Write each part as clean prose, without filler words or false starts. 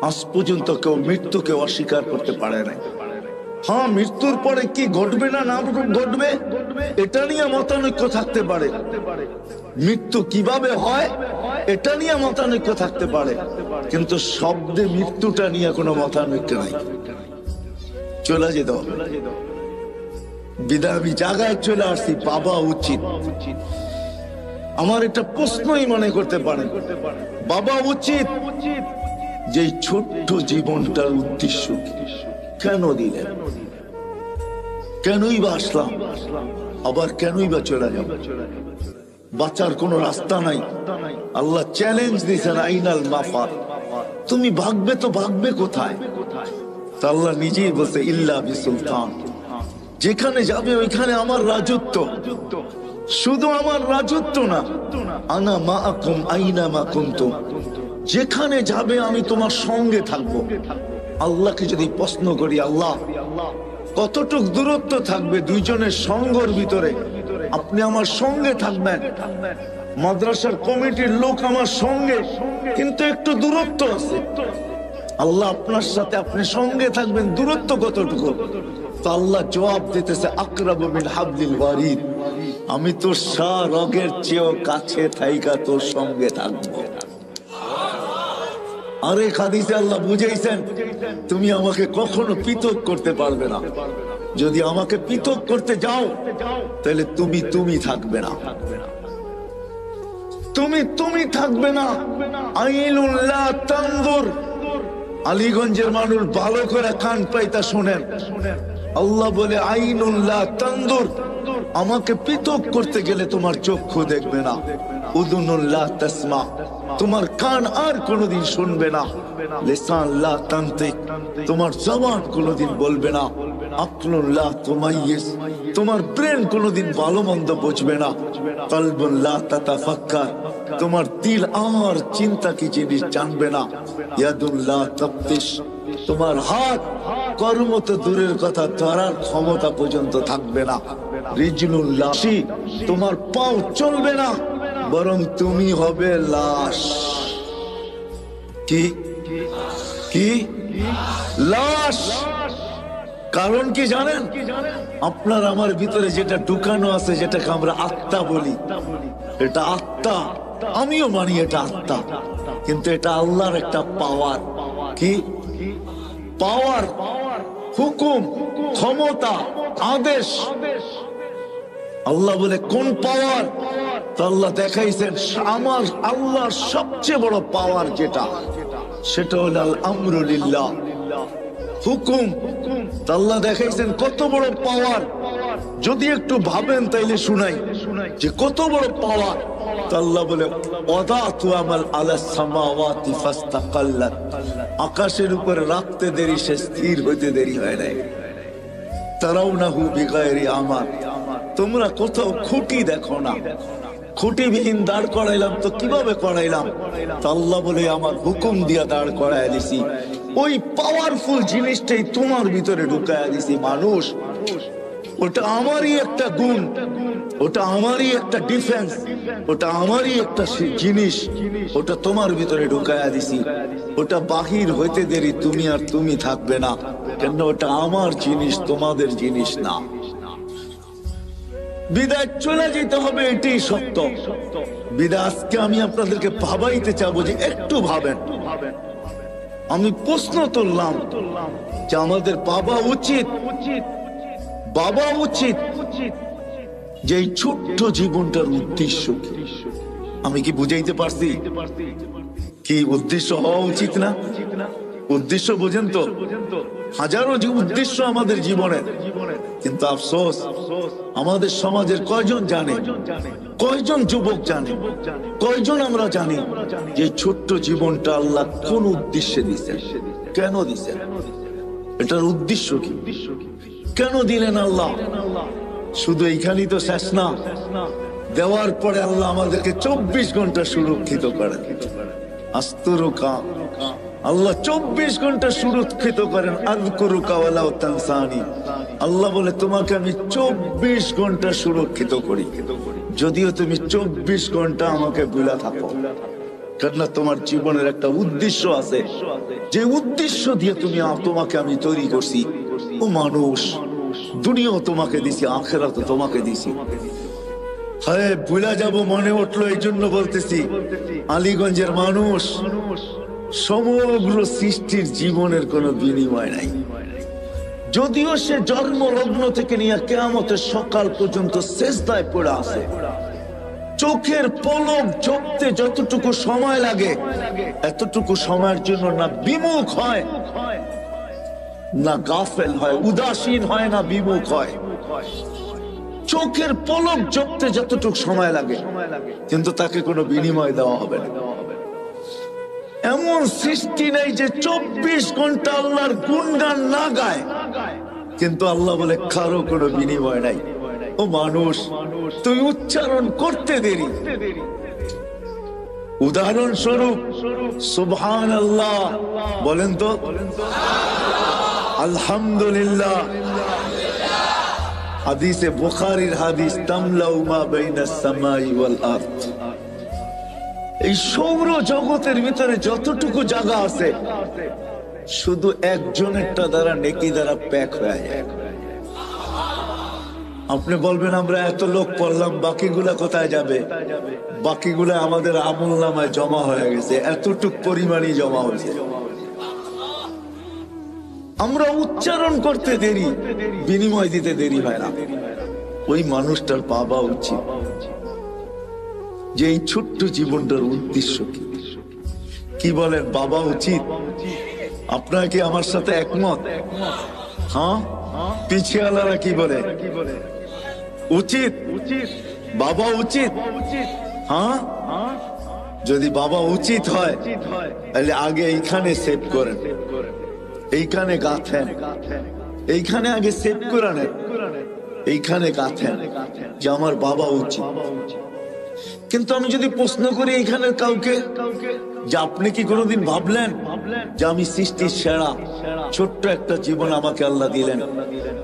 আজ পর্যন্ত কেউ মৃত্যুকে অস্বীকার করতে পারে না। হ্যাঁ, মৃত্যুর পরে কি ঘটবে না না ঘটবে এটা নিয়ে মতানৈক্য থাকতে পারে, মৃত্যু কিভাবে হয় এটা নিয়ে মতানৈক্য থাকতে পারে, কিন্তু শব্দে মৃত্যুটা নিয়ে কোনো মতানৈক্য নাই। চলে যেতে হবে। বিদায় আমি জায়গায় চলে আসছি, বাবা উচিত। আমার একটা প্রশ্নই মনে করতে পারেন, বাবা উচিত যে ছোট্ট জীবনটার উদ্দেশ্য কেন দিলেন, কেনই বা আসলাম, আবার কেনই বা চলে যাব? বাঁচার কোনো রাস্তা নাই। আল্লাহ চ্যালেঞ্জ দিয়েছেন, আইনাল মাফার, তুমি ভাগবে তো ভাগবে কোথায়? তা আল্লাহ নিজেই বলছে, ইল্লা বিসুলতান, যেখানে যাবে ওইখানে আমার রাজত্ব। শুধু আমার রাজত্ব না, আনা মাআকুম আইনা মা কুনতুম, যেখানে যাবে আমি তোমার সঙ্গে থাকবো। আল্লাহকে যদি প্রশ্ন করি, আল্লাহ কতটুক দূরত্ব থাকবে দুইজনের সঙ্গের ভিতরে, আপনি আমার সঙ্গে থাকবেন, মাদ্রাসার কমিটির লোক আমার সঙ্গে, কিন্তু একটু দূরত্ব আছে, আল্লাহ আপনার সাথে আপনি সঙ্গে থাকবেন, দূরত্ব কতটুকু? তো আল্লাহ জবাব দিতেছে, আকরাবু মিন হাবলিল ওয়ারিদ, আমি তোর রগের চেয়েও কাছে থাইকা তোর সঙ্গে থাকবো। আরে হাদিসে আল্লাহ বুঝাইছেন, তুমি আমাকে কখনো পৃথক করতে পারবে না, যদি আমাকে পৃথক করতে যাও তাহলে তুমি থাকবে না, তুমি থাকবে না। আইনুল্লাহ তানজুর, আলীগঞ্জের মানুষ ভালো করে কান পাইতা শোনেন, আল্লাহ বলে আইনুল্লাহ তানজুর, আমাকে পৃথক করতে গেলে তোমার চক্ষু দেখবে না। উযুনুল্লাহ তাসমা, তোমার কান আর কোনোদিন শুনবে না। লিসান লা তানতিক, তোমার জবান কোনোদিন বলবে না। আকলুল্লাহ তুমাইয়িজ, তোমার ব্রেন কোনোদিন ভালো মন্দ বুঝবে না। কলবুল্লাহ তাতাফাক্কার, তোমার দিল আর চিন্তা কি জিনিস জানবে না। ইয়াদুল্লাহ তাফতিশ, তোমার হাত কর্ম তো দূরের কথা, ধরার ক্ষমতা পর্যন্ত থাকবে না। রিজলুল্লাহ, তোমার পাও চলবে না, বরং তুমি হবে লাশ। কি কি লাশ? কারণ কি জানেন? আপনার আমার ভিতরে যেটা ঢুকানো আছে, যেটাকে আমরা আত্মা বলি, এটা আত্মা, আমিও মানি এটা আত্মা, কিন্তু এটা আল্লাহর একটা পাওয়ার। কি পাওয়ার? হুকুম, ক্ষমতা, আদেশ। আল্লাহ বলে কোন পাওয়ার? তো আল্লাহ দেখাইছেন, আমার আল্লাহর সবচেয়ে বড় পাওয়ার যেটা, সেটা হল আল আমরু লিল্লাহ, হুকুম। তো আল্লাহ দেখাইছেন কত বড় পাওয়ার। যদি একটু ভাবেন তাইলে শুনাই যে কত বড় পাওয়ার। তো আল্লাহ বলে, ওয়াদাতু আমাল আলাস সামাওয়াতি ফাস্তাকাল্লাত, আকাশের উপরে রাখতে দেরি, সে স্থির হইতে দেরি হয় নাই। তারাউনাহু বিগাইরি আমাল, তোমরা কোথাও খুঁটি দেখো না, খুঁটিবিহীন দাঁড় করাইলাম। তো কিভাবে করাইলাম? তো আল্লাহ বলে, আমার হুকুম দিয়া দাঁড় করাই দিছি। ওই পাওয়ারফুল জিনিসটাই তোমার ভিতরে ঢুকাইয়া দিছি। মানুষ, ওটা আমারই একটা গুণ, ওটা আমারই একটা ডিফেন্স, ওটা আমারই একটা জিনিস, ওটা তোমার ভিতরে ঢুকাইয়া দিছি। ওটা বাহির হইতে দেরি, তুমি আর তুমি থাকবে না, কেন ওটা আমার জিনিস, তোমাদের জিনিস না। বিদায় চলে যেতে হবে, এটাই সত্য। বিদায় আজকে আমি আপনাদেরকে ভাবাইতে চাবো যে একটু ভাবেন। আমি প্রশ্ন তুললাম যে আমাদের বাবা উচিত যে এই ছোট্ট জীবনটার উদ্দেশ্য কি? আমি কি বুঝাইতে পারছি? কি উদ্দেশ্য হওয়া উচিত না? উদ্দেশ্য বোঝেন তো? হাজারো উদ্দেশ্য আমাদের জীবনের, কিন্তু আফসোস আমাদের সমাজের কয়জন জানে, কয়জন যুবক জানে, কয়জন আমরা জানি যে ছোট্ট জীবনটা আল্লাহ কোন উদ্দেশ্যে দিচ্ছেন, কেন দিচ্ছেন, এটার উদ্দেশ্য কি, কেন দিলেন আল্লাহ? শুধু এইখানেই তো শেষ না, দেওয়ার পরে আল্লাহ আমাদেরকে 24 ঘন্টা সুরক্ষিত করেন। আস্তুরুকা, আল্লাহ 24 ঘন্টা সুরক্ষিত করেন। আযকুরুকা ওয়ালা তানসানি, আল্লাহ বলে তোমাকে আমি 24 ঘন্টা সুরক্ষিত করি, যদিও তুমি 24 ঘন্টা আমাকে ভুলে থাকো। কেননা তোমার জীবনের একটা উদ্দেশ্য আছে, যে উদ্দেশ্য দিয়ে তোমাকে আমি তৈরি করছি। ও মানুষ, দুনিয়াও তোমাকে দিছি, আখিরাতও তোমাকে দিছি। হ্যাঁ, ভুলা যাব মনে উঠলো, এই জন্য বলতেছি, আলীগঞ্জের মানুষ, সমগ্র সৃষ্টির জীবনের কোনো বিনিময় নাই। যদিও সে জন্ম লগ্ন থেকে নিয়ে কিয়ামতের সকাল পর্যন্ত সিজদায় পড়ে আছে, চোখের পলক ঝপতে যতটুকু সময় লাগে, এতটুকু সময়ের জন্য না বিমুখ হয়, না গাফেল হয়, উদাসীন হয়, না বিমুখ হয়। চোখের পলক ঝপতে যতটুকু সময় লাগে, কিন্তু তাকে কোনো বিনিময় দেওয়া হবে না। এমন সৃষ্টি নেই যে 24 ঘন্টা আল্লাহর গুণগান না গায়, কিন্তু আল্লাহ বলে কারো কোনো বিনিময় নাই। ও মানুষ, তুই উচ্চারণ করতে দেরি। উদাহরণস্বরূপ সুবহানাল্লাহ বলেন তো, আলহামদুলিল্লাহ। হাদিসে বুখারীর হাদিস, তামলাউ মা বাইনাস সামাই ওয়াল আরদ। এই সৌর জগতের ভিতরে যতটুকু জায়গা আছে, শুধু একজনেরটা দ্বারা নেকি দ্বারা প্যাক হয়ে যায়। আপনি বলবেন আমরা এত লোক পড়লাম, বাকিগুলা কোথায় যাবে? বাকিগুলা আমাদের আমল নামায় জমা হয়ে গেছে, এতটুক পরিমাণই জমা হয়েছে। আমরা উচ্চারণ করতে দেরি, বিনিময় দিতে দেরি হয় না। ওই মানুষটার পাওয়া উচিত যে এই ছোট্ট জীবনটার উদ্দেশ্য কি। কি বলেন, বাবা উচিত? আপনারা কি আমার সাথে একমত? হ্যাঁ, পিছিয়ালারা কি বলে? উচিত, বাবা উচিত। হ্যাঁ, যদি বাবা উচিত হয় তাহলে আগে এইখানে সেভ করেন, এইখানে গাঁথেন, এইখানে আগে সেভ করে নেন, এইখানে গাঁথেন যে আমার বাবা উচিত। কিন্তু আমি যদি প্রশ্ন করি এইখানের কাউকে যে আপনি কি কোনোদিন ভাবলেন যে আমি সৃষ্টির সেরা, ছোট্ট একটা জীবন আমাকে আল্লাহ দিলেন,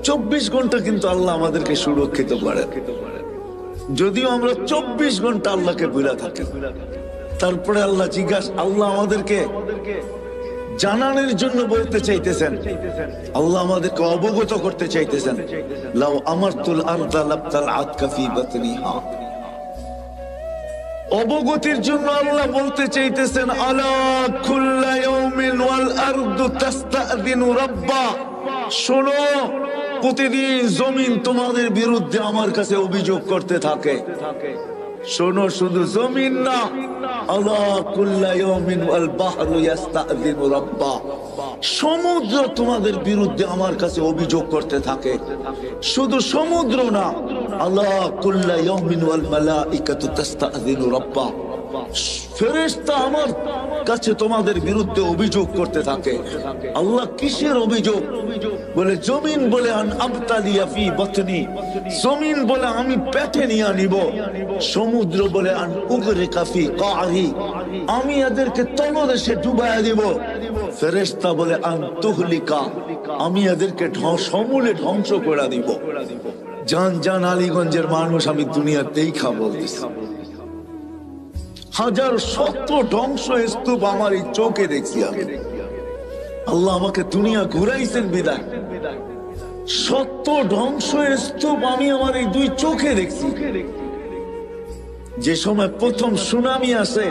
24 ঘন্টা কিন্তু আল্লাহ আমাদেরকে সুরক্ষিত করে। যদিও আমরা 24 ঘন্টা আল্লাহকে ভুলে থাকি, তারপরে আল্লাহ জিজ্ঞাসা, আল্লাহ আমাদেরকে জানানোর জন্য বলতে চাইতেছেন, আল্লাহ আমাদেরকে অবগত করতে চাইতেছেন, লাউ আমারতুল আরদা লাবতালআত কাফি বাতনিহা। অবগতির জন্য আল্লাহ বলতে চাইতেছেন, আলা কুল্লা ইয়াউমিন ওয়াল আরদু তাস্তাযিনু রাব্বা। শোনো, প্রতিদিন জমিন তোমাদের বিরুদ্ধে আমার কাছে অভিযোগ করতে থাকে। শোনো, শুধু জমিন না, আলা কুল্লা ইয়াউমিন ওয়াল বাহরু ইস্তাযিনু রাব্বা। সমুদ্র তোমাদের বিরুদ্ধে আমার কাছে অভিযোগ করতে থাকে। শুধু সমুদ্র না, আলা কুল্লা ইয়াউমিন ওয়াল মালাইকাতু তাস্তাযিনু রাব্বা। ফেরেশতা আমার কাছে তোমাদের বিরুদ্ধে অভিযোগ করতে থাকে। আল্লাহ কিসের অভিযোগ? বলে জমিন বলে আন আবতালিয়া ফি বাতনি, জমিন বলে আমি পেটে নিয়ে নিব। সমুদ্র বলে আন উগরিকা ফি কারি, আমি এদেরকে তলদেশে ডুবাইয়া দিব। ফেরেশতা বলে আন তুহলিকা, আমি এদেরকে সমূলে ধ্বংস করে দিব। জান জান আলীগঞ্জের মানুষ, আমি দুনিয়াতেই খাবো, হাজার শত ধ্বংস স্তূপ আমার এই চোখে দেখছি। আমি আল্লাহ আমাকে দুনিয়া ঘুরাইছেন বিদায়, শত ধ্বংস স্তূপ আমি আমার এই দুই চোখে দেখছি। যে সময় প্রথম সুনামি আসে,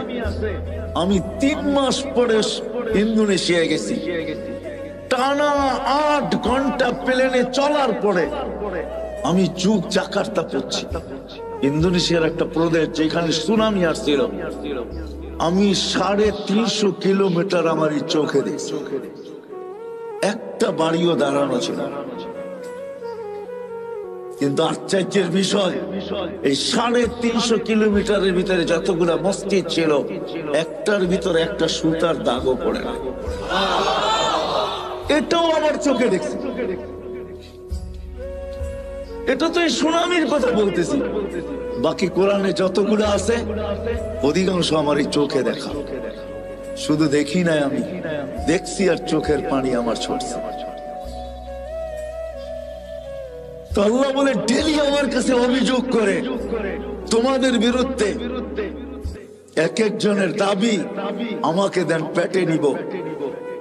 আমি 3 মাস পরে ইন্দোনেশিয়া গেছি। টানা 8 ঘন্টা প্লেনে চলার পরে আমি যুগ জাকার্তা পড়ছি, ইন্দোনেশিয়ার একটা প্রদেশ যেখানে সুনামি আসছিল। আমি 350 কিলোমিটার আমার এই চোখে দেখছি, একটা বাড়িও দাঁড়ানো ছিল। কিন্তু আশ্চর্যের বিষয়, এই 350 কিলোমিটারের ভিতরে যতগুলা মসজিদ ছিল, একটার ভিতরে একটা সুতার দাগও পড়ে না। এটাও আমার চোখে দেখছি। এটা তো এই সুনামির কথা বলতেছি। বাকি কোরআনে যতগুলো আছে অধিকাংশ আমার এই চোখে দেখা। শুধু দেখি নাই, আমি দেখছি আর চোখের পানি আমার ছড়ছে। তো আল্লাহ বলে ডেলি আমার কাছে অভিযোগ করে তোমাদের বিরুদ্ধে। এক একজনের দাবি আমাকে দেন পেটে নিব।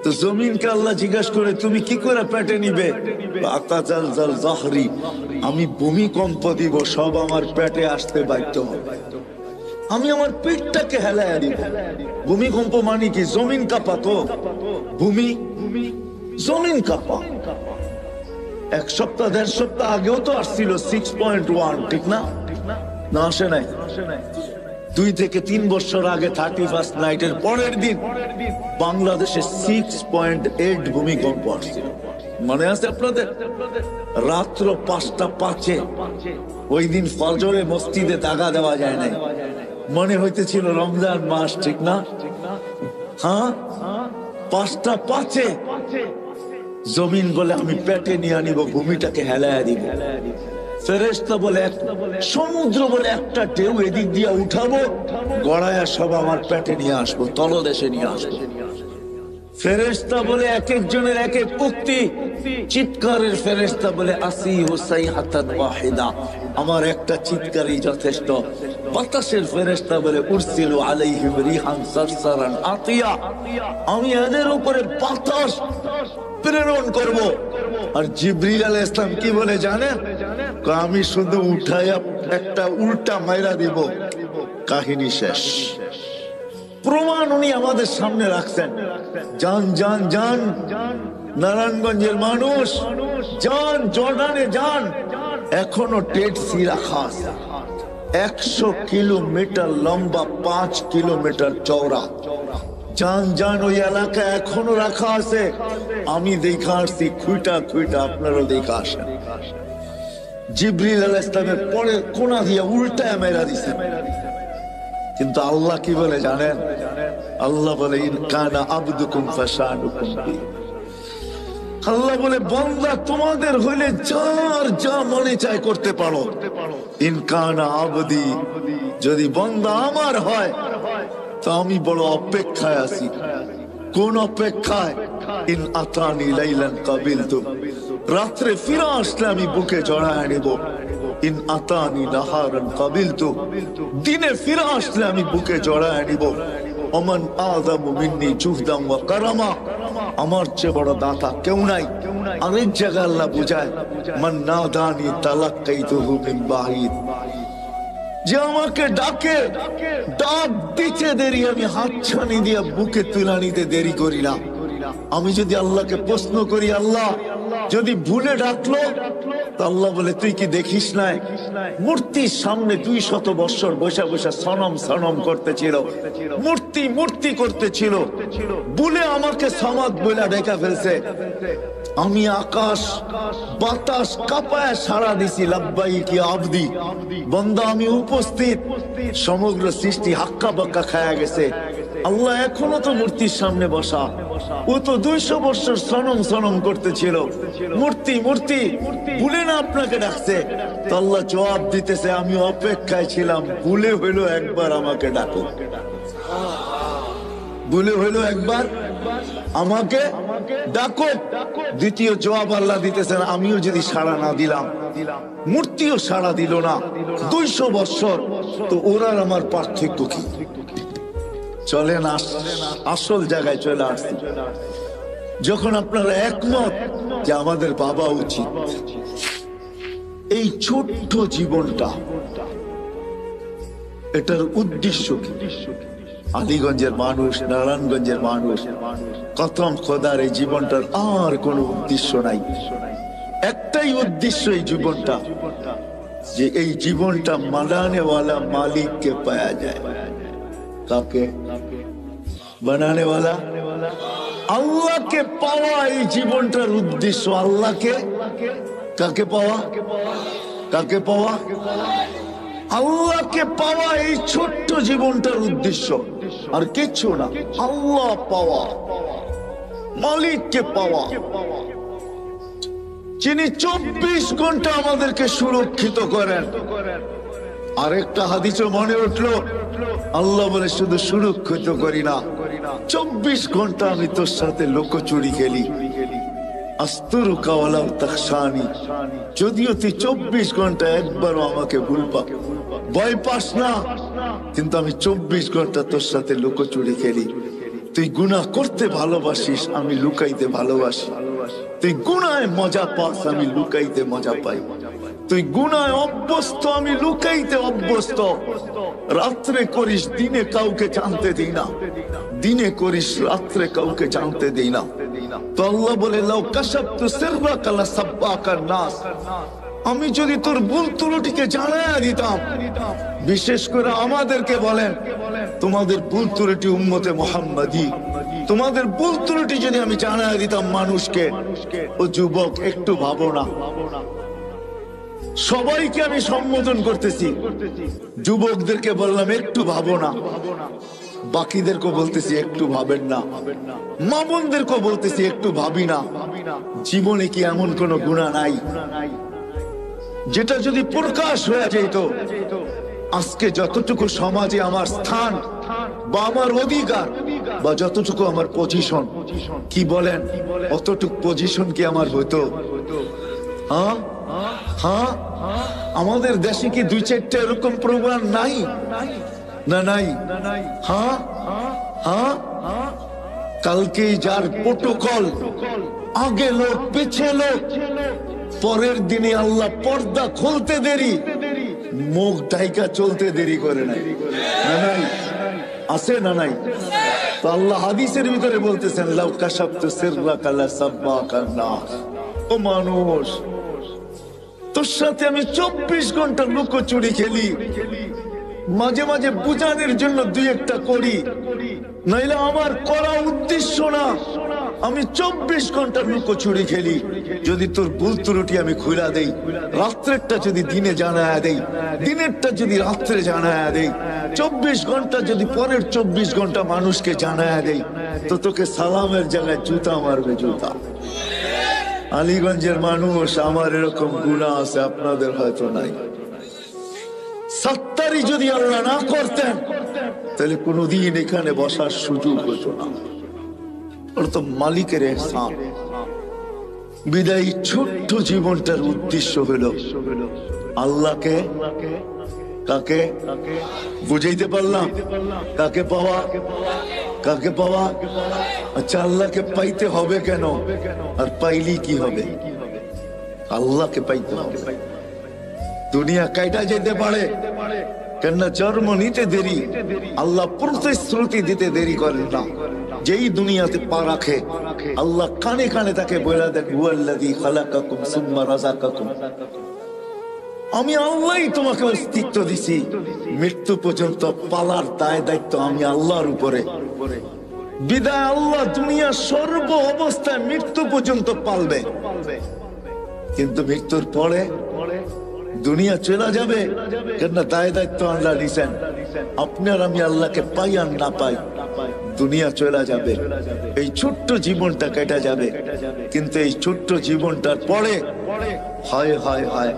তো জমিনকে আল্লাহ জিজ্ঞাসা করে তুমি কি করে পেটে নিবে? আমি ভূমিকম্প দিব, সব আমার পেটে আসতে বাধ্য হবে। আমি আমার পেটটাকে হেলায় দিব। ভূমিকম্প মানে কি? জমিন কাঁপা। তো ভূমি জমিন কাঁপা। এক সপ্তাহ 1.5 সপ্তাহ আগেও তো আসছিল 6.1, ঠিক না? না আসে নাই? 2 থেকে 3 বছর আগে 31st নাইটের পরের দিন বাংলাদেশে 6.8 ভূমিকম্প আসছিল। মনে আছে আপনাদের? রাত্র 5:05 ওই দিন ফজরে মসজিদে দাগা দেওয়া যায় নাই। মনে হইতেছিল রমজান মাস, ঠিক না? হ্যাঁ, 5:05 জমিন বলে আমি পেটে নিয়ে আনিব, ভূমিটাকে হেলায় দিব। ফেরেশতা বলে সমুদ্র বলে একটা ঢেউ এদিক দিয়ে উঠাবো, গড়ায়া সব আমার পেটে নিয়ে আসবো, তলদেশে নিয়ে আসবো। ফেরেশতা বলে এক একজনের এক এক উক্তি। চিৎকারের ফেরেশতা বলে আসি হুসাই হাতাত ওয়াহিদা, আমার একটা চিৎকারই যথেষ্ট। বাতাসের ফেরেশতা বলে উরসিলু আলাইহিম রিহান সারসারান আতিয়া, আমি এদের উপরে বাতাস প্রেরণ করব। আর জিবরিল আলাইহিস সালাম কি বলে জানেন? আমি শুধু উঠায়া একটা উল্টা মাইরা দিব, কাহিনী শেষ। প্রমাণ উনি আমাদের সামনে রাখছেন। যান যান যান নারায়ণগঞ্জের মানুষ, যান জর্ডানে যান, এখনো টেট সি রাখা আছে। 100 কিলোমিটার লম্বা, 5 কিলোমিটার চওড়া। যান যান, ওই এলাকা এখনো রাখা আছে। আমি দেখা আসছি খুইটা খুইটা, আপনারও দেখা আসেন। জিবরিল আলাইহিস সালামের পরে কোনা দিয়ে উল্টায় মেরা দিছে। কিন্তু আল্লাহ কি বলে জানেন? আল্লাহ বলে ইন কানা আবদুকুম ফাশানুকুম বি, আল্লাহ বলে বান্দা তোমাদের হইলে যার যা মনে চায় করতে পারো। ইন কানা আবদি, যদি বান্দা আমার হয় তো আমি বড় অপেক্ষায় আছি। কোন অপেক্ষায়? ইন আতানি লাইলান কাবিলতু, রাত্রে ফিরে আসলে আমি বুকে জড়ায় নেব। ইন আতানি নাহারান কাবিলতু, দিনে ফিরে আসলে আমি বুকে জড়ায় নিব। ওমান আযামু মিন্নি জুহদান ওয়া কারামা, আমার চেয়ে বড় দাতা কেউ নাই। আরেক জায়গায় আল্লাহ বুঝায় মান নাদানি তালাক্কাইতুহু মিন বাঈদ, যে আমাকে ডাকে, ডাক দিতে দেরি, আমি হাতছানি দিয়ে বুকে তুলে নিতে দেরি করি না। আমি যদি আল্লাহকে প্রশ্ন করি, আল্লাহ যদি ভুলে ডাকলো, আল্লাহ বলে তুই কি দেখিস নাই মূর্তির সামনে 200 বছর বসে বসে সনম সনম করতেছিল, মূর্তি মূর্তি করতেছিল, ভুলে আমাকে সমাদ বলে ডেকে ফেলছে। আমি আকাশ বাতাস কাঁপায় সাড়া দিছি, লাব্বাইকি আবদি, বান্দা আমি উপস্থিত। সমগ্র সৃষ্টি হাক্কা বাক্কা খায়া গেছে। আল্লাহ এখনো তো মূর্তির সামনে বসা, ও তো 200 বছর সনম সনম করতেছিল, মূর্তি মূর্তি, ভুলে না আপনাকে ডাকছে। তো আল্লাহ জবাব দিতেছে আমি অপেক্ষায় ছিলাম, ভুলে হইলো একবার আমাকে ডাকো, ভুলে হইলো একবার আমাকে ডাকো। দ্বিতীয় জবাব আল্লাহ দিতেছেন, আমিও যদি সাড়া না দিলাম, মূর্তিও সাড়া দিল না 200 বছর, তো ওরার আমার পার্থক্য কি? চলেন আসল জায়গায় চলে আসছি। যখন আপনারা একমত যে আমাদের বাবা উচিত, এই ছোট্ট জীবনটা, এটার উদ্দেশ্য কি? আলীগঞ্জের মানুষ, নারায়ণগঞ্জের মানুষ, কসম খোদার এই জীবনটার আর কোনো উদ্দেশ্য নাই। একটাই উদ্দেশ্য এই জীবনটা, যে এই জীবনটা বানানেওয়ালা মালিককে পাওয়া যায়। কাকে? বানানেওয়ালা আল্লাহকে পাওয়া এই জীবনটার উদ্দেশ্য। আল্লাহকে কাকে পাওয়া? কাকে পাওয়া? আল্লাহকে পাওয়া এই ছোট্ট জীবনটার উদ্দেশ্য, আর কিচ্ছু না। আল্লাহ পাওয়া, মালিককে পাওয়া, যিনি 24 ঘন্টা আমাদেরকে সুরক্ষিত করেন। আরেকটা হাদিসে মনে উঠলো, আল্লাহ বলে শুধু সুরক্ষিত করি না, 24 ঘন্টা আমি তোর সাথে লোকচুরি খেলি। আস্তুরুকা ওয়ালাউ তাখশানি, যদিও তুই 24 ঘন্টা একবারও আমাকে ভুলবা, ভয় পাস না, কিন্তু আমি 24 ঘন্টা তোর সাথে লুকোচুরি খেলি। তুই গুনাহ করতে ভালোবাসিস, আমি লুকাইতে ভালোবাসি। তুই গুনায় মজা পাস, আমি লুকাইতে মজা পাই। তুই গুনায় অভ্যস্ত, আমি লুকাইতে অভ্যস্ত। রাত্রে করিস, দিনে কাউকে জানতে দিই না। দিনে করিস, রাত্রে কাউকে জানতে দিই না। তো আল্লাহ বলে, লাউ কাশাফতু সিররাকা লাসাব্বাকান নাস, আমি যদি তোর ভুল ত্রুটিকে জানায়া দিতাম। বিশেষ করে আমাদেরকে বলেন, তোমাদের ভুল ত্রুটি উম্মতে মুহাম্মাদি, তোমাদের ভুল ত্রুটি যদি আমি জানায়া দিতাম মানুষকে, ও যুবক একটু ভাবো না। সবাইকে আমি সম্বোধন করতেছি, যুবকদেরকে বললাম একটু ভাবো না, বাকিদেরকে বলতেছি একটু ভাবেন না, মা বোনদেরকে বলতেছি একটু ভাবি না। জীবনে কি এমন কোন গুনাহ নাই যেটা যদি প্রকাশ হয়ে যেত, আজকে যতটুকু সমাজে আমার স্থান বা আমার অধিকার বা যতটুকু আমার পজিশন, কি বলেন অতটুকু পজিশন কি আমার হতো? হ্যাঁ হ্যাঁ, আমাদের দেশে কি 2-4টা এরকম প্রোগ্রাম নাই? না নাই। হ্যাঁ হ্যাঁ, কালকে যার প্রোটোকল, আগে লোক পিছে লোক, পরের দিনে আল্লাহ পর্দা খুলতে দেরি, মুখ ঢাইকা চলতে দেরি করে নাই। না নাই, আছে না নাই? তো আল্লাহ হাদিসের ভিতরে বলতেছেন, লাউ কাশাফতু সিররাকা লাসাব্বাকান নাস। ও মানুষ, তোর সাথে আমি 24 ঘন্টা লুকোচুরি খেলি, মাঝে মাঝে বুঝানোর জন্য 2-1টা করি, নাইলে আমার করা উদ্দেশ্য না। আমি 24 ঘন্টা লুকোচুরি খেলি। যদি তোর ভুল ত্রুটি আমি খুলা দেই, রাত্রেরটা যদি দিনে জানায়া দেই, দিনেরটা যদি রাত্রে জানায়া দেই, 24 ঘন্টা যদি পরের 24 ঘন্টা মানুষকে জানায়া দেই, তো তোকে সালামের জায়গায় জুতা মারবে, জুতা। আলীগঞ্জের মানুষ, আমার এরকম গুনাহ আছে, আপনাদের হয়তো নাই। সত্তারি যদি আল্লাহ না করতেন, তাহলে কোনদিন এখানে বসার সুযোগ হতো না। ওর তো মালিকের ইহসান। বিদায়ী ছোট্ট জীবনটার উদ্দেশ্য হলো আল্লাহকে, কাকে বুঝাইতে পারলাম? কাকে পাওয়া, কাকে পাওয়া? আচ্ছা, আল্লাহকে পাইতে হবে কেন? আর পাইলি কি হবে? আল্লাহকে পাইতে হবে। দুনিয়া কাইটা যেতে পারে, কেননা জন্ম নিতে দেরি, আল্লাহ প্রতিশ্রুতি দিতে দেরি করেন না। যেই দুনিয়াতে পা রাখে, আল্লাহ কানে কানে তাকে বলে দেন, হুয়াল্লাযী খালাকাকুম সুম্মা রাযাকাকুম, আমি আল্লাহই তোমাকে অস্তিত্ব দিছি, মৃত্যু পর্যন্ত পালার দায় দায়িত্ব আমি আল্লাহর উপরে। বিদায় আল্লাহ দুনিয়ার সর্ব অবস্থায় মৃত্যু পর্যন্ত পালবে, কিন্তু মৃত্যুর পরে দুনিয়া চলে যাবে, কেননা দায় দায়িত্ব আল্লাহ নিছেন। আপনার আমি আল্লাহকে পাই আর না পাই, দুনিয়া চলে যাবে, এই ছোট্ট জীবনটা কেটে যাবে। কিন্তু এই ছোট্ট জীবনটার পরে হয় হয় হয়,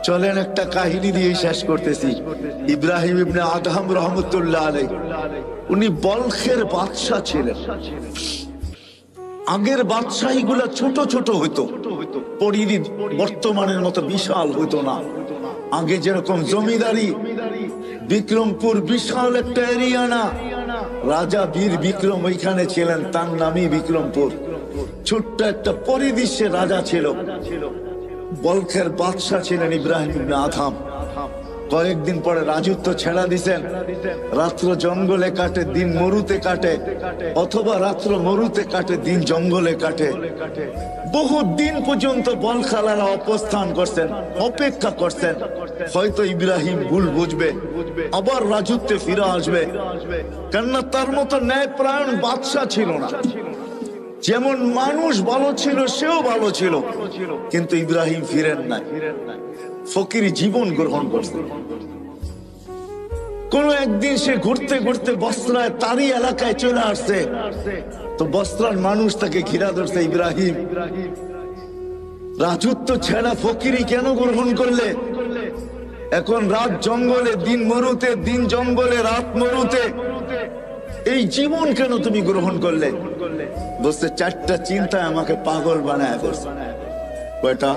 চলেন একটা কাহিনী দিয়ে শেষ করতেছি। ইব্রাহিম ইবনে আদহাম রহমতুল্লাহ আলাইহি, উনি বলখের বাদশা ছিলেন। আগের বাদশাহী গুলা ছোট ছোট হইতো, পরিধি বর্তমানের মতো বিশাল হইতো না। আগে যেরকম জমিদারি, বিক্রমপুর বিশাল একটা এরিয়া না, রাজা বীর বিক্রম ওইখানে ছিলেন, তার নামই বিক্রমপুর। ছোট্ট একটা পরিদৃশ্যে রাজা ছিল। বলখের বাদশা ছিলেন ইব্রাহিম ইবনে আদহাম। কয়েকদিন পরে রাজত্ব ছেড়া দিছেন। রাত্র জঙ্গলে কাটে, দিন মরুতে কাটে, অথবা রাত্র মরুতে কাটে, দিন জঙ্গলে কাটে। বহু দিন পর্যন্ত বলখালারা অবস্থান করছেন, অপেক্ষা করছেন, হয়তো ইব্রাহিম ভুল বুঝবে, আবার রাজত্বে ফিরে আসবে। কেননা তার মতো ন্যায়প্রায়ণ বাদশা ছিল না। যেমন মানুষ ভালো ছিল, সেও ভালো ছিল, কিন্তু ইব্রাহিম ফিরেন নাই, ফকির জীবন গ্রহণ করছে। কোন একদিন সে ঘুরতে ঘুরতে বস্ত্রায়, তারই এলাকায় চলে আসছে। তো বস্ত্রার মানুষ তাকে ঘিরা ধরছে, ইব্রাহিম রাজত্ব ছেড়া ফকিরি কেন গ্রহণ করলে? এখন রাত জঙ্গলে, দিন মরুতে, দিন জঙ্গলে, রাত মরুতে, এই জীবন কেন তুমি গ্রহণ করলে? বলছে, 4টা চিন্তা আমাকে পাগল বানায় ফেলছে। কয়টা?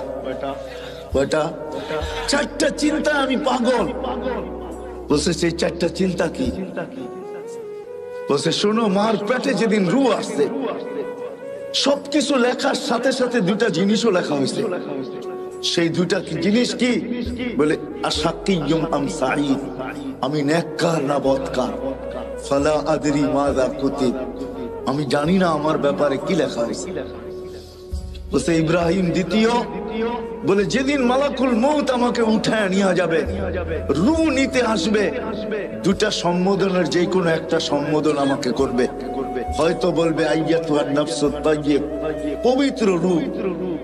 4টা চিন্তা আমি পাগল। বলছে সেই চারটা চিন্তা কি? বলছে শোনো, মার পেটে যেদিন রূহ আসছে সবকিছু লেখার সাথে সাথে দুইটা জিনিসও লেখা হয়েছে। সেই দুইটা জিনিস কি? বলে আশাকিয়ুম আম সাঈদ, আমি নেককার না বদকার। ফালা আদরি মাযা কুতিব, আমি জানি না আমার ব্যাপারে কি লেখা হয়েছে। বলছে ইব্রাহিম দ্বিতীয়, বলে যেদিন মালাকুল মউত আমাকে উঠায় নিয়ে যাবে, রূহ নিতে আসবে, দুটা সম্বোধনের যে কোনো একটা সম্বোধন আমাকে করবে। হয়তো বলবে আইয়াতুহান নাফসুত তাইয়্যিব, পবিত্র রূহ,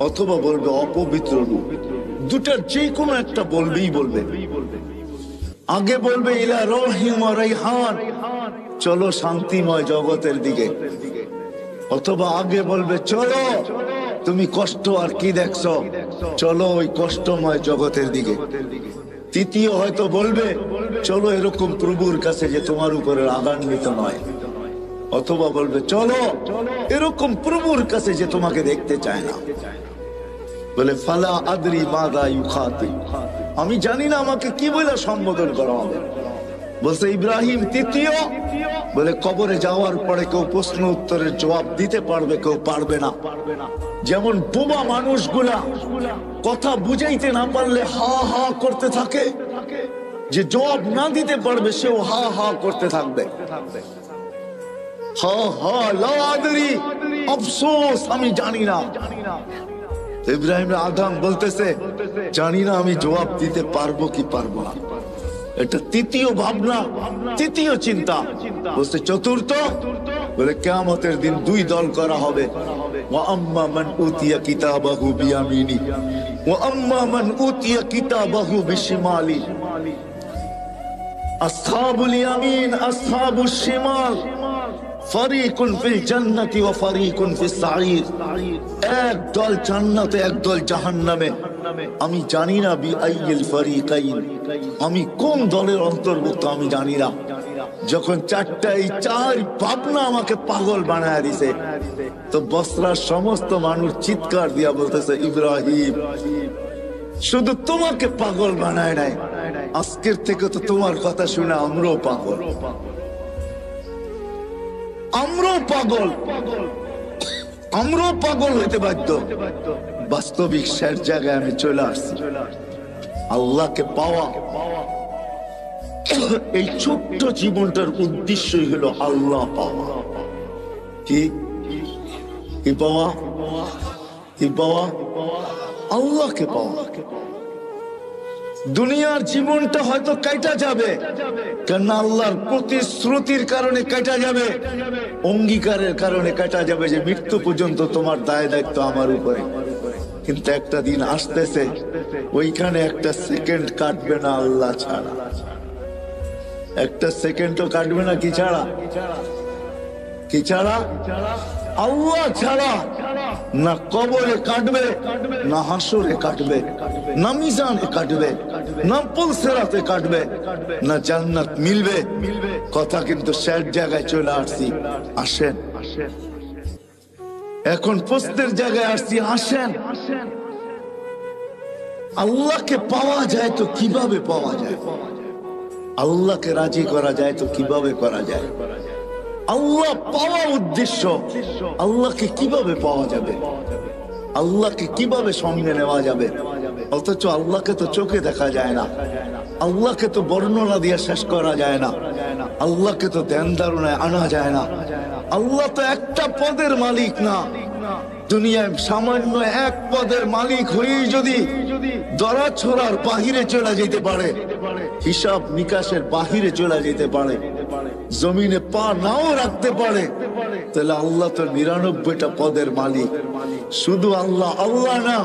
অথবা বলবে অপবিত্র রূহ। দুটার যে কোনো একটা বলবেই বলবে। আগে বলবে ইলা রহিম ওয়া রাইহান, চলো শান্তিময় জগতের দিকে। অথবা আগে বলবে চলো তুমি কষ্ট আর কি দেখছো, চলো ওই কষ্টময় জগতের দিকে। তৃতীয় হয়তো বলবে চলো এরকম প্রভুর কাছে যে তোমার উপরে রাগান্বিত নয়। অথবা বলবে চলো এরকম প্রভুর কাছে যে তোমাকে দেখতে চায় না। বলে ফালা আদরি মাযা ইউখাতিব, আমি জানি না আমাকে কি বলে সম্বোধন করা হবে। বলছে ইব্রাহিম তৃতীয়, বলে কবরে যাওয়ার পরে কেউ প্রশ্ন উত্তরের জবাব দিতে পারবে, কেউ পারবে না। যেমন বোবা মানুষগুলা কথা বুঝাইতে না পারলে হা হা করতে থাকে, যে জবাব না দিতে পারবে সেও হা হা করতে থাকবে। হা হা লা আদরি, আফসোস আমি জানি না। ইব্রাহিম আদম বলতেছে জানি না আমি জবাব দিতে পারবো কি পারবো না। এটা তৃতীয় ভাবনা, তৃতীয় চিন্তা। বলছে চতুর্থ, বলে কিয়ামতের দিন দুই দল করা হবে। ওয়া আম্মা মান উতিয়া কিতাবাহু বিয়ামিনি ওয়া আম্মা মান উতিয়া কিতাবাহু বিশিমালি, আসহাবুল ইয়ামিন আসহাবুশ শিমাল, ফারিকুন ফিল জান্নাতি ওয়া ফারিকুন ফিস সাঈর। এক দল জান্নাতে, এক দল জাহান্নামে। আমি জানি না বি আইয়িল ফারিকাইন, আমি কোন দলের অন্তর্ভুক্ত আমি জানি না। যখন চারটাই চার ভাবনা আমাকে পাগল বানায় দিছে, তো বসরার সমস্ত মানুষ চিৎকার দিয়া বলতেছে ইব্রাহিম শুধু তোমাকে পাগল বানায় নাই, আজকের থেকে তো তোমার কথা শুনে আমরাও পাগল, আমরাও পাগল, আমরাও পাগল হইতে বাধ্য। বাস্তবিক শেষ জায়গায় আমি চলে আসছি। আল্লাহকে পাওয়া, এই ছোট্ট জীবনটার উদ্দেশ্যই হলো আল্লাহ পাওয়া। কি কি পাওয়া? কি পাওয়া? আল্লাহকে পাওয়া। দুনিয়ার জীবনটা হয়তো কাটা যাবে, কেন আল্লাহর প্রতিশ্রুতির কারণে কাটা যাবে, অঙ্গীকারের কারণে কাটা যাবে যে মৃত্যু পর্যন্ত তোমার দায় দায়িত্ব আমার উপরে। কিন্তু একটা দিন আসতেছে, ওইখানে একটা সেকেন্ড কাটবে না আল্লাহ ছাড়া, একটা সেকেন্ডও কাটবে না। কি ছাড়া? কি ছাড়া? আল্লাহ ছাড়া। না কবরে কাটবে, না হাসরে কাটবে, না মিজানে কাটবে, না পুলসিরাতে কাটবে, না জান্নাত মিলবে। কথা কিন্তু শেষ জায়গায় চলে আসছি। আসেন, এখন প্রশ্নের জায়গায় আসছি। আসেন, আল্লাহকে পাওয়া যায় তো কিভাবে পাওয়া যায়? আল্লাহকে রাজি করা যায় তো কিভাবে করা যায়? আল্লাহ পাওয়া উদ্দেশ্য, আল্লাহকে কিভাবে পাওয়া যাবে? আল্লাহকে কিভাবে সঙ্গে নেওয়া যাবে? অথচ আল্লাহকে তো চোখে দেখা যায় না, আল্লাহকে তো বর্ণনা দিয়ে শেষ করা যায় না, আল্লাহকে তো ধ্যান ধারণায় আনা যায় না। আল্লাহ তো একটা পদের মালিক না। দুনিয়ায় সামান্য এক পদের মালিক হয়েই যদি দরা ছোড়ার বাহিরে চলে যেতে পারে, হিসাব নিকাশের বাহিরে চলে যেতে পারে, জমিনে পা নাও রাখতে পারে, তাহলে আল্লাহ তো ৯৯টা পদের মালিক। শুধু আল্লাহ আল্লাহ না,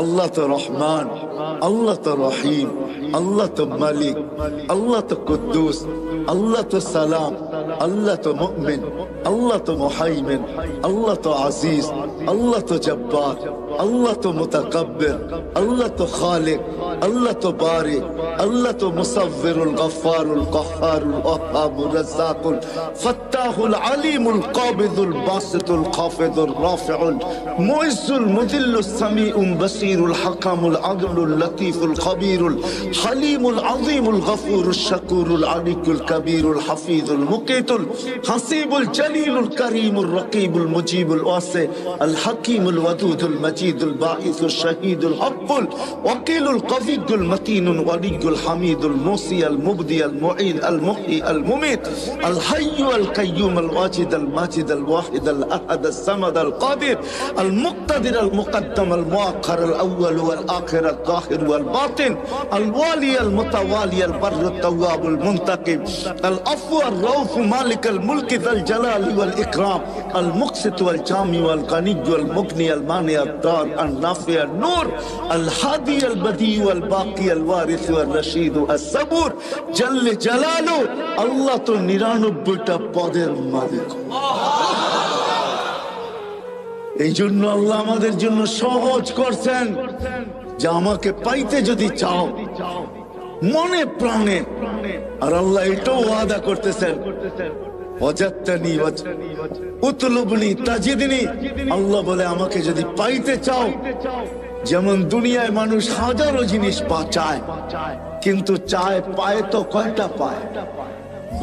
আল্লাহ তো রহমান, আল্লাহ তো রহিম, আল্লাহ তো মালিক, আল্লাহ তো কুদ্দুস, আল্লাহ তো সালাম, আল্লাহ তো মুমিন, আল্লাহ তো মুহাইমিন, আল্লাহ তো আজিজ, আল্লাহ তো জব্বার, আল্লাহ তো মুতাকাব্বির, আল্লাহ তো খালিক, আল্লাহ তো বারি, আল্লাহ তো মুসাవ్বিরুল গফফারুল কাহ্হারুল ওয়াহ্হাবুর রাজ্জাকুল ফাত্তাহুল আলিমুল কাবিদুল বাসিতুল খাফিদুর রাফিউল মুইজ্জুল মুযিল্লুস সামিউল বাসীরুল হাকামুল আদলুল লতীফুল খবীরুল হালিমুল আযীমুল গফুরুশ শাকুরুল আলিকুল কবীরুল হাফিজুল মুকিতুল হাসিবুল জলিলুল করিমুর রকিবুল মুজিবুল ওয়াসি আল হাকিমুল ওয়াদুদুল মজিদুল বাঈসুশ শাহীদুল হক্কুল ওয়াকিলুল কবিয়্যুল মতিনুল ওয়ালিয়ুল হামিদুল মুসি আল মুবদি আল মুঈদ আল মুহয়ি আল মুমীত আল হাইয়্যু আল কাইয়্যুম আল ওয়াজিদ আল মাজিদ আল ওয়াহিদ আল আহাদ আল সামাদ আল কাদির আল মুক্তাদির আল মুকদ্দম আল মুআক্খার আল আউয়াল ওয়াল আখির আল যাহির ওয়াল বাতিন আল ওয়ালি আল মুতাওয়ালি আল বরর আল তাওয়াব আল মুনতাকিম আল আফু আল রাউফ মালিক আল মুলক যাল জালালি ওয়াল ইকরাম আল মুকসিত ওয়াল জামি ওয়াল গনি ওয়াল মুগনি আল মানি আল দার আল নাফি আল নূর আল হাদি আল বদি ওয়াল বাকি আল ওয়ারিস ওয়াল রশিদ আল সাবুর জাল্লে জালালু। আল্লাহ তো 99টা পদের মালিক। এই জন্য আল্লাহ আমাদের জন্য সহজ করছেন যে আমাকে পাইতে যদি চাও মনে প্রাণে, আর আল্লাহ এটাও ওয়াদা করতেছেন ওয়াজাদতানি উতলুবনি তাজিদনি। আল্লাহ বলে আমাকে যদি পাইতে চাও, যেমন দুনিয়ায় মানুষ হাজারো জিনিস চায়, কিন্তু চায় পায় তো কয়টা পায়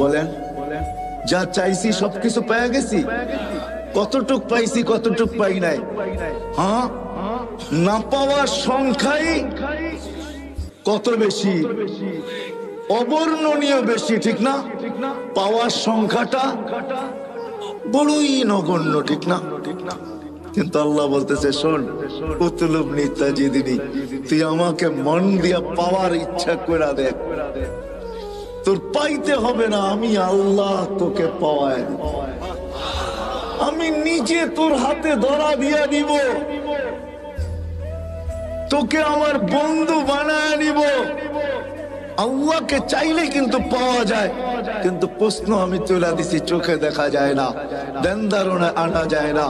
বলেন? যা চাইছি সবকিছু পেয়ে গেছি? কতটুক পাইছি, কতটুক পাই নাই? হ্যাঁ, না পাওয়ার সংখ্যাই কত বেশি, অবর্ণনীয় বেশি, ঠিক না? পাওয়ার সংখ্যাটা বড়ই নগণ্য, ঠিক না? কিন্তু আল্লাহ বলতেছে শোন, উতলুবনি তাজিদনি, তুই আমাকে মন দিয়া পাওয়ার ইচ্ছা করে দেখ। তোর পাইতে হবে না, আমি আল্লাহ তোকে পাওয়ায়, আমি নিজে তোর হাতে ধরা দিয়া দিব, তোকে আমার বন্ধু বানায় নিব। আল্লাহকে চাইলে কিন্তু পাওয়া যায়, কিন্তু প্রশ্ন আমি তুলে দিছি, চোখে দেখা যায় না, ধ্যান ধারণা আনা যায় না,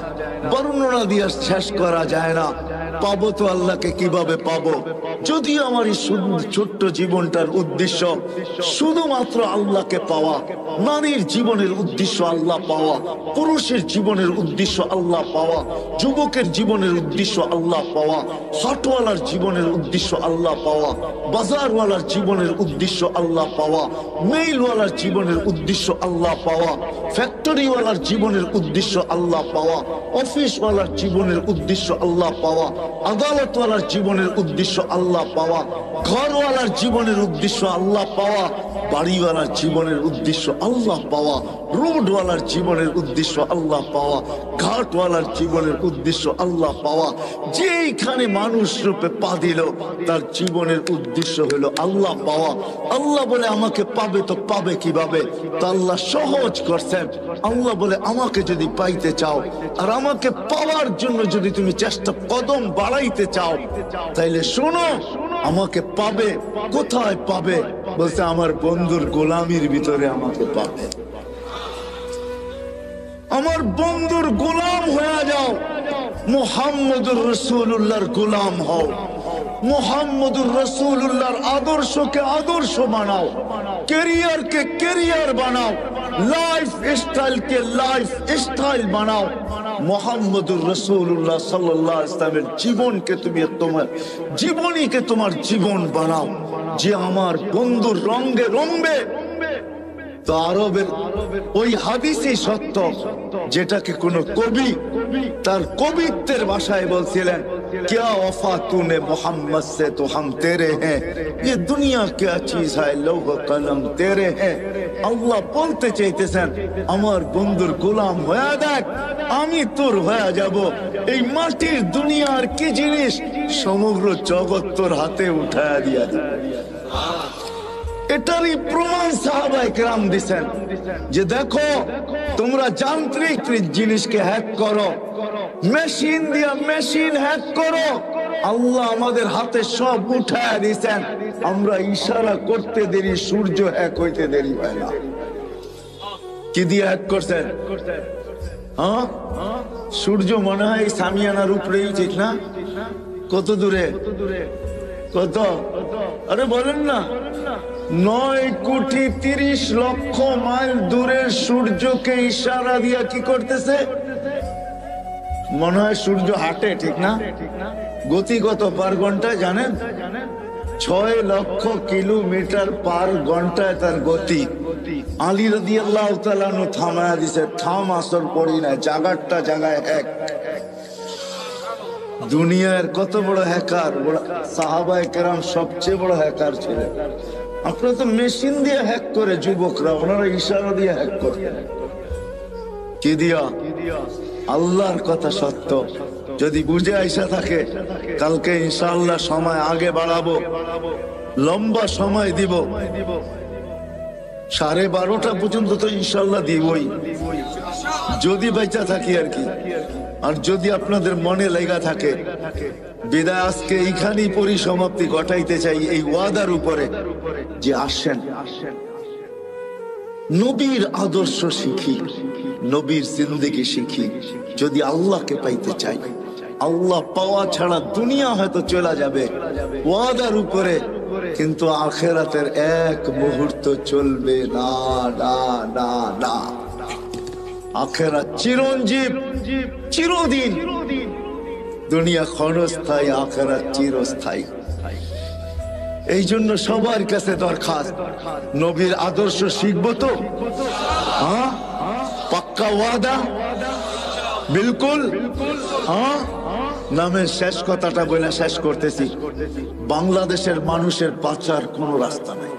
বর্ণনা দিয়ে শেষ করা যায় না। পাবো তো আল্লাহকে কিভাবে পাবো? যদি আমার এই ছোট্ট জীবনটার উদ্দেশ্য শুধুমাত্র আল্লাহকে পাওয়া, নারীর জীবনের উদ্দেশ্য আল্লাহ পাওয়া, পুরুষের জীবনের উদ্দেশ্য আল্লাহ পাওয়া, যুবকের জীবনের উদ্দেশ্য আল্লাহ পাওয়া, হাটওয়ালার জীবনের উদ্দেশ্য আল্লাহ পাওয়া, বাজারওয়ালার জীবনের উদ্দেশ্য আল্লাহ পাওয়া, মেইলওয়ালার জীবনের উদ্দেশ্য আল্লাহ পাওয়া, ফ্যাক্টরিওয়ালার জীবনের উদ্দেশ্য আল্লাহ পাওয়া, অফিসওয়ালার জীবনের উদ্দেশ্য আল্লাহ পাওয়া, আদালতওয়ালার জীবনের উদ্দেশ্য আল্লাহ পাওয়া, ঘরওয়ালার জীবনের উদ্দেশ্য আল্লাহ পাওয়া, বাড়িওয়ালার জীবনের উদ্দেশ্য আল্লাহ পাওয়া, রোডওয়ালার জীবনের উদ্দেশ্য আল্লাহ পাওয়া, ঘাটওয়ালার জীবনের উদ্দেশ্য আল্লাহ পাওয়া। যেইখানে মানুষ রূপে পা দিল তার জীবনের উদ্দেশ্য হলো আল্লাহ পাওয়া। আল্লাহ বলে আমাকে পাবে তো পাবে কিভাবে? তা আল্লাহ সহজ করছেন। আল্লাহ বলে আমাকে যদি পাইতে চাও, আর আমাকে পাওয়ার জন্য যদি তুমি চেষ্টা কদম বাড়াইতে চাও, তাইলে শোনো, আমাকে পাবে। কোথায় পাবে? বলতে আমার বন্ধুর গোলামির ভিতরে আমাকে পাবে। আমার বন্ধুর গোলাম হয়ে যাও, মুহাম্মদুর রাসূলুল্লাহর গোলাম হও, মুহাম্মদুর রাসূলুল্লাহর আদর্শকে আদর্শ বানাও, ক্যারিয়ারকে ক্যারিয়ার বানাও, লাইফ স্টাইলকে লাইফ স্টাইল বানাও। মুহাম্মদুর রাসূলুল্লাহ সাল্লাল্লাহু আলাইহি ওয়াসাল্লামের জীবনকে তুমি তোমার জীবনীকে তোমার জীবন বানাও। যে আমার বন্ধুর রঙে রঙবে, তো আরবের ওই হাদিসই সত্য, যেটাকে কোন কবি তার কবিত্বের ভাষায় বলছিলেন, क्या वफा तूने मोहम्मद से तो हम तेरे हैं, ये दुनिया क्या चीज है, लौह कलम तेरे हैं। আল্লাহ বলতে চাইতেছেন আমার বন্ধুর গোলাম হয়ে দেখ, আমি তোর হয়ে যাব। এই মাটির দুনিয়ার কি জিনিস, সমগ্র জগৎ তোর হাতে উঠায়া দিয়া দেব। এটারই প্রমাণ সাহাবায়ে কেরাম দিছেন যে দেখো, তোমরা যান্ত্রিক জিনিসকে হ্যাক করো, মেশিন দিয়া মেশিন হ্যাক করো, আল্লাহ আমাদের হাতে সব উঠায়া দিছেন। আমরা ইশারা করতে দেরি, সূর্য হ্যাক হইতে দেরি হয় না। কি দিয়ে হ্যাক করছেন? হ্যাঁ, সূর্য মনে হয় সামিয়ানার উপরেই, ঠিক না? কত দূরে? কত? আরে বলেন না, 9,30,00,000 মাইল দূরের সূর্যকে ইশারা দিয়া কি করতেছে? মনে হয় সূর্য হাঁটে, ঠিক না? গতি কত পার ঘন্টায় জানেন? 6,00,000 কিলোমিটার পার ঘন্টায় তার গতি। আলী রাদিয়াল্লাহু তাআলা আনহু থামায়া দিছে, থাম, আসর পড়ি না, জাগারটা জাগায় এক। দুনিয়ার কত বড় হ্যাকার, সাহাবায়ে কেরাম সবচেয়ে বড় হ্যাকার ছিলেন। আপনারা তো মেশিন দিয়ে হ্যাক করে, যুবকরা, ওনারা ইশারা দিয়ে হ্যাক করে। কি দিয়া? আল্লাহর কথা সত্য। যদি বুঝে আইসা থাকে, কালকে ইনশাআল্লাহ সময় আগে বাড়াবো, লম্বা সময় দিব, 12:30 পর্যন্ত তো ইনশাআল্লাহ দিবই, যদি বেঁচে থাকি আর কি। আর যদি আপনাদের মনে লেগা থাকে, বিদায় আজকে এইখানেই পরিসমাপ্তি ঘটাইতে চাই এই ওয়াদার উপরে যে আসেন নবীর আদর্শ শিখি, নবীর জিন্দেগি শিখি। যদি আল্লাহকে পাইতে চাই, আল্লাহ পাওয়া ছাড়া দুনিয়া হয়তো চলে যাবে ওয়াদার উপরে, কিন্তু আখিরাতের এক মুহূর্ত চলবে না, না, না, না। আখিরাত চিরঞ্জীব, চিরদিন। দুনিয়া ক্ষণস্থায়ী, আখিরাত চিরস্থায়ী। এই জন্য সবার কাছে দরখাস্ত, নবীর আদর্শ শিখবো তো? হ্যাঁ, পাক্কা ওয়াদা? বিলকুল। হ্যাঁ, নামের শেষ কথাটা বলে শেষ করতেছি। বাংলাদেশের মানুষের বাঁচার কোনো রাস্তা নাই।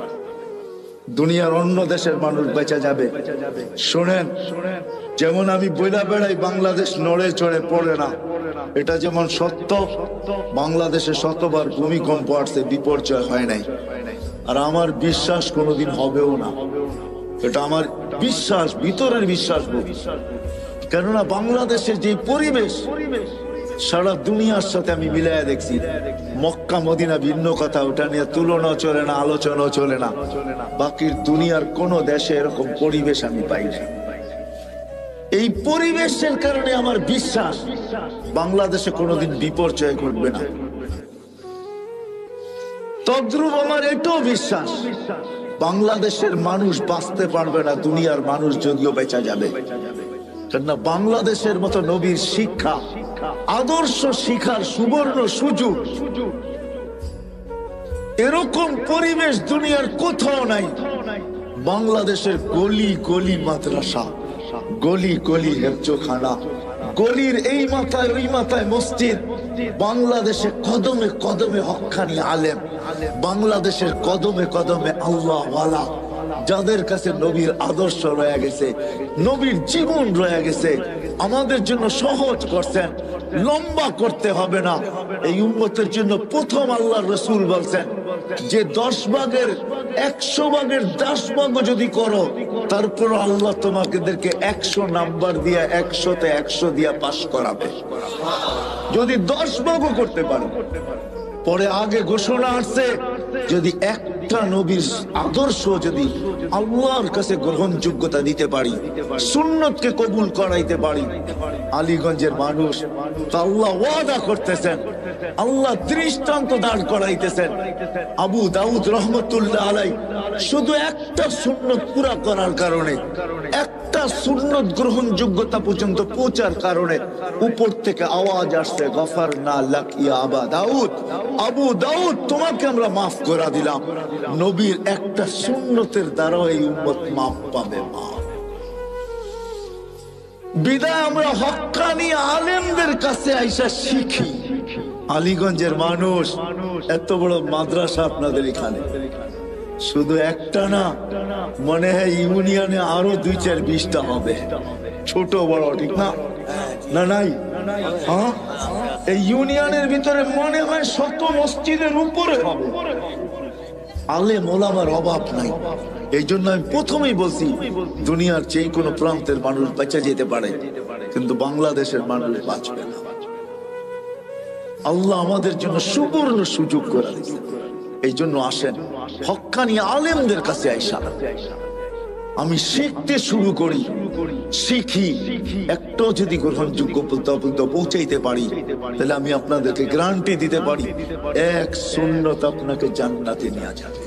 দুনিয়ার অন্য দেশের মানুষ বেঁচে যাবে। শোনেন, যেমন আমি বইলা বেড়াই বাংলাদেশ নড়ে চড়ে পড়ে না, এটা যেমন সত্য। বাংলাদেশে শতবার ভূমিকম্প আসছে, বিপর্যয় হয় নাই। আর আমার বিশ্বাস কোনোদিন হবেও না, এটা আমার বিশ্বাস, ভিতরের বিশ্বাস। কেননা বাংলাদেশের যে পরিবেশ সারা দুনিয়ার সাথে আমি মিলাইয়া দেখছি। মক্কা মদিনা ভিন্ন কথা, ওটা নিয়ে তুলনা চলে না, আলোচনা চলে না। বাকি দুনিয়ার কোন দেশে এরকম পরিবেশ আমি পাই না। এই পরিবেশের কারণে আমার বিশ্বাস বাংলাদেশে কোনোদিন বিপর্যয় ঘটবে না। তদ্রুপ আমার এটাও বিশ্বাস বাংলাদেশের মানুষ বাঁচতে পারবে না, দুনিয়ার মানুষ যদিও বেঁচে যাবে। কেননা বাংলাদেশের মতো নবীর শিক্ষা, আদর্শ শিখার সুবর্ণ সুযোগ, এরকম পরিবেশ দুনিয়ার কোথাও নাই। বাংলাদেশের গলি গলি মাদ্রাসা, গলি গলি হেফজোখানা, গলির এই মাথায় ওই মাথায় মসজিদ। বাংলাদেশে কদমে কদমে হক্কানি আলেম, বাংলাদেশের কদমে কদমে আল্লাহওয়ালা, যাদের কাছে নবীর আদর্শ রয়ে গেছে, নবীর জীবন রয়ে গেছে। আমাদের জন্য সহজ করছেন, লম্বা করতে হবে না। এই উম্মতের জন্য প্রথম আল্লাহর রাসূল বলছেন যে 10 ভাগের 100 ভাগের 10 ভাগও যদি করো, তারপর আল্লাহ তোমাদেরকে 100 নাম্বার দিয়া 100তে 100 দিয়া পাস করাবে, যদি 10 ভাগও করতে পারো। পরে আগে ঘোষণা আসছে, যদি একটা নবীর আদর্শ যদি আল্লাহর কাছে গ্রহণযোগ্যতা দিতে পারি, সুন্নতকে কবুল করাইতে পারি, আলীগঞ্জের মানুষ আল্লাহ ওয়াদা করতেছেন, আল্লাহ দৃষ্টান্ত দাঁড় করাইতেছেন। আবু দাউদ রহমতুল্লাহ আলাই শুধু একটা সুন্নত পুরা করার কারণে, একটা সুন্নত গ্রহণযোগ্যতা পর্যন্ত পৌঁছার কারণে উপর থেকে আওয়াজ আসছে, গফারনা লাক ইয়া আবা দাউদ, আবু দাউদ তোমাকে আমরা মাফ করে দিলাম। নবীর একটা সুন্নতের দ্বারা এই উম্মত মাফ পাবে। বিদায় আমরা হক্কানি আলেমদের কাছে আইসা শিখি। আলীগঞ্জের মানুষ, এত বড় মাদ্রাসা আপনাদের এখানে, শুধু একটা না, মনে হয় ইউনিয়নে আরো 2-4-20টা হবে, ছোট বড়, ঠিক না? না নাই? হ্যাঁ, এই ইউনিয়নের ভিতরে মনে হয় 100 মসজিদের উপরে হবে। আলেম ওলামার অভাব নাই। এই জন্য আমি প্রথমেই বলছি, দুনিয়ার যে কোনো প্রান্তের মানুষ বেঁচে যেতে পারে, কিন্তু বাংলাদেশের মানুষ বাঁচবে না। আল্লাহ আমাদের জন্য সুবর্ণ সুযোগ করে দিয়েছে। এই জন্য আসেন হক্কানি আলেমদের কাছে আইসা, আমি শিখতে শুরু করি, শিখি, একটাও যদি গ্রহণযোগ্য বক্তব্য পৌঁছাইতে পারি, তাহলে আমি আপনাদেরকে গ্যারান্টি দিতে পারি এক সুন্নত আপনাকে জান্নাতে নিয়ে যাবে।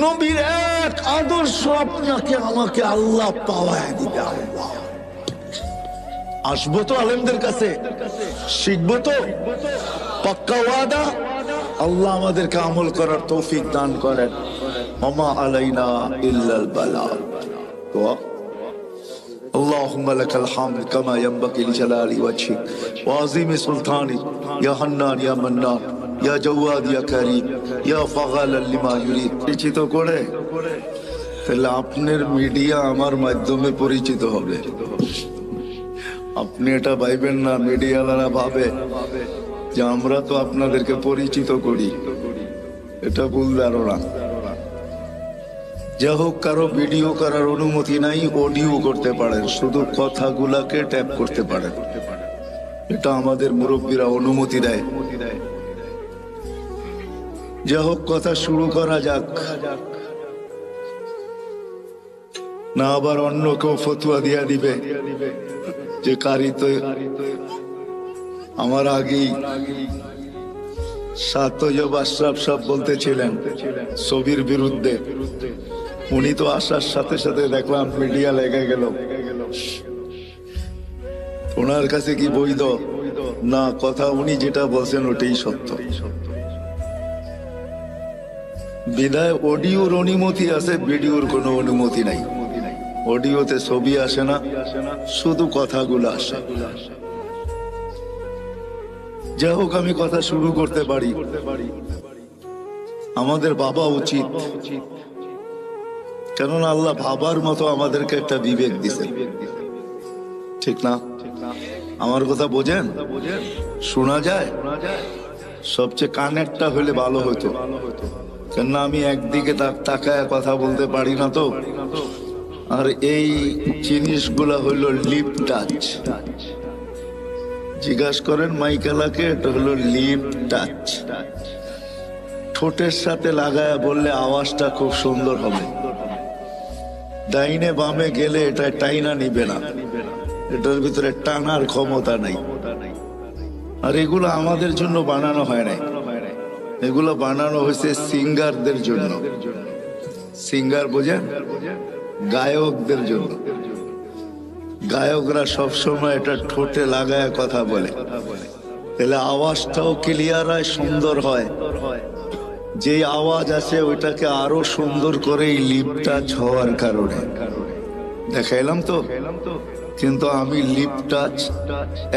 নবীর এক আদর্শ আপনাকে আমাকে আল্লাহ পাওয়ায় দিবে। আল্লাহ আসবো তো আলেমদের কাছে, শিখবো তো, পাক্কা ওয়াদা। আল্লাহ আমাদেরকে আমল করার তৌফিক দান করেন। ওমা আলাইনা ইল্লাল বালাগ। اللهم لك الحمد كما ينبغي لجلال وجهك وعظيم سلطانك يا حنان يا منان يا جواد يا كريم يا فعالا لما يريد। পরিচিত করে তাহলে আপনার মিডিয়া আমার মাধ্যমে পরিচিত হবে। আপনি এটা ভাইবেন না মিডিয়ালারা ভাবে যে আমরা তো আপনাদেরকে পরিচিত করি, এটা ভুল ধারণা। যা হোক, কারো ভিডিও করার অনুমতি নাই, অডিও করতে পারেন, শুধু কথাগুলাকে ট্যাপ করতে পারেন, এটা আমাদের মুরব্বীরা অনুমতি দেয়। যা হোক, কথা শুরু করা যাক, না আবার অন্য কেউ ফতুয়া দিয়া দিবে যে কারি তো আমার আগেই সাতজব আশরাফ সাহেব বলতেছিলেন ছবির বিরুদ্ধে, উনি তো আসার সাথে সাথে দেখলাম মিডিয়া লেগে গেল। ওনার কাছে কি বৈধ না কথা? উনি যেটা বলছেন ওটাই সত্য। বিদায় অডিওর অনুমতি আছে, ভিডিওর কোনো অনুমতি নাই। অডিওতে ছবি আসে না, শুধু কথাগুলো আসে। যাই হোক, আমি কথা শুরু করতে পারি। আমাদের ভাবা উচিত, কেননা আল্লাহ ভাবার মতো আমাদেরকে একটা বিবেক দিছে, ঠিক না? আমার কথা বোঝেন? শোনা যায়? সবচেয়ে কানেরটা হলে ভালো হতো, কেননা আমি একদিকে তাকায় কথা বলতে পারি না তো। আর এই জিনিসগুলা হইল লিপ টাচ। জিজ্ঞাসা করেন মাইকেলাকে, এটা হলো লিপ টাচ। ঠোঁটের সাথে লাগায় বললে আওয়াজটা খুব সুন্দর হবে। ডাইনে বামে গেলে এটা টাইনা নিবে না, এটার ভিতরে টানার ক্ষমতা নাই। আর এগুলো আমাদের জন্য বানানো হয় নাই, এগুলো বানানো হয়েছে সিঙ্গারদের জন্য। সিঙ্গার বোঝেন? গায়কদের জন্য। গায়করা সবসময় এটা ঠোঁটে লাগায় কথা বলে, তাহলে আওয়াজটাও ক্লিয়ার হয়, সুন্দর হয়। যে আওয়াজ আছে ওইটাকে আরো সুন্দর করে লিপ টাচ হওয়ার কারণে দেখাইলাম তো। কিন্তু আমি লিপ টাচ,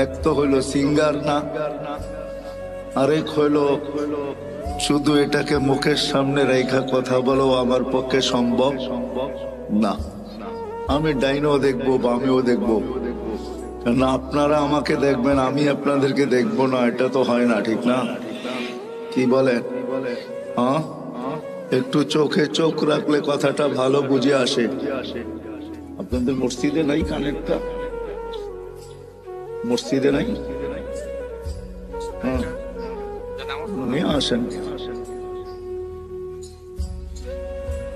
এক তো হইলো সিঙ্গার না, আরেক হইলো শুধু এটাকে মুখের সামনে রেখা কথা বলো আমার পক্ষে সম্ভব না। আমি ডাইনও দেখবো, বামেও দেখবো, না আপনারা আমাকে দেখবেন, আমি আপনাদেরকে দেখবো না, এটা তো হয় না, ঠিক না? কি বলেন? হ্যাঁ, একটু চোখে চোখ রাখলে কথাটা ভালো বুঝে আসে। আপনাদের মসজিদে নাই কানেরটা? মসজিদে নাই? হ্যাঁ, নিয়ে আসেন।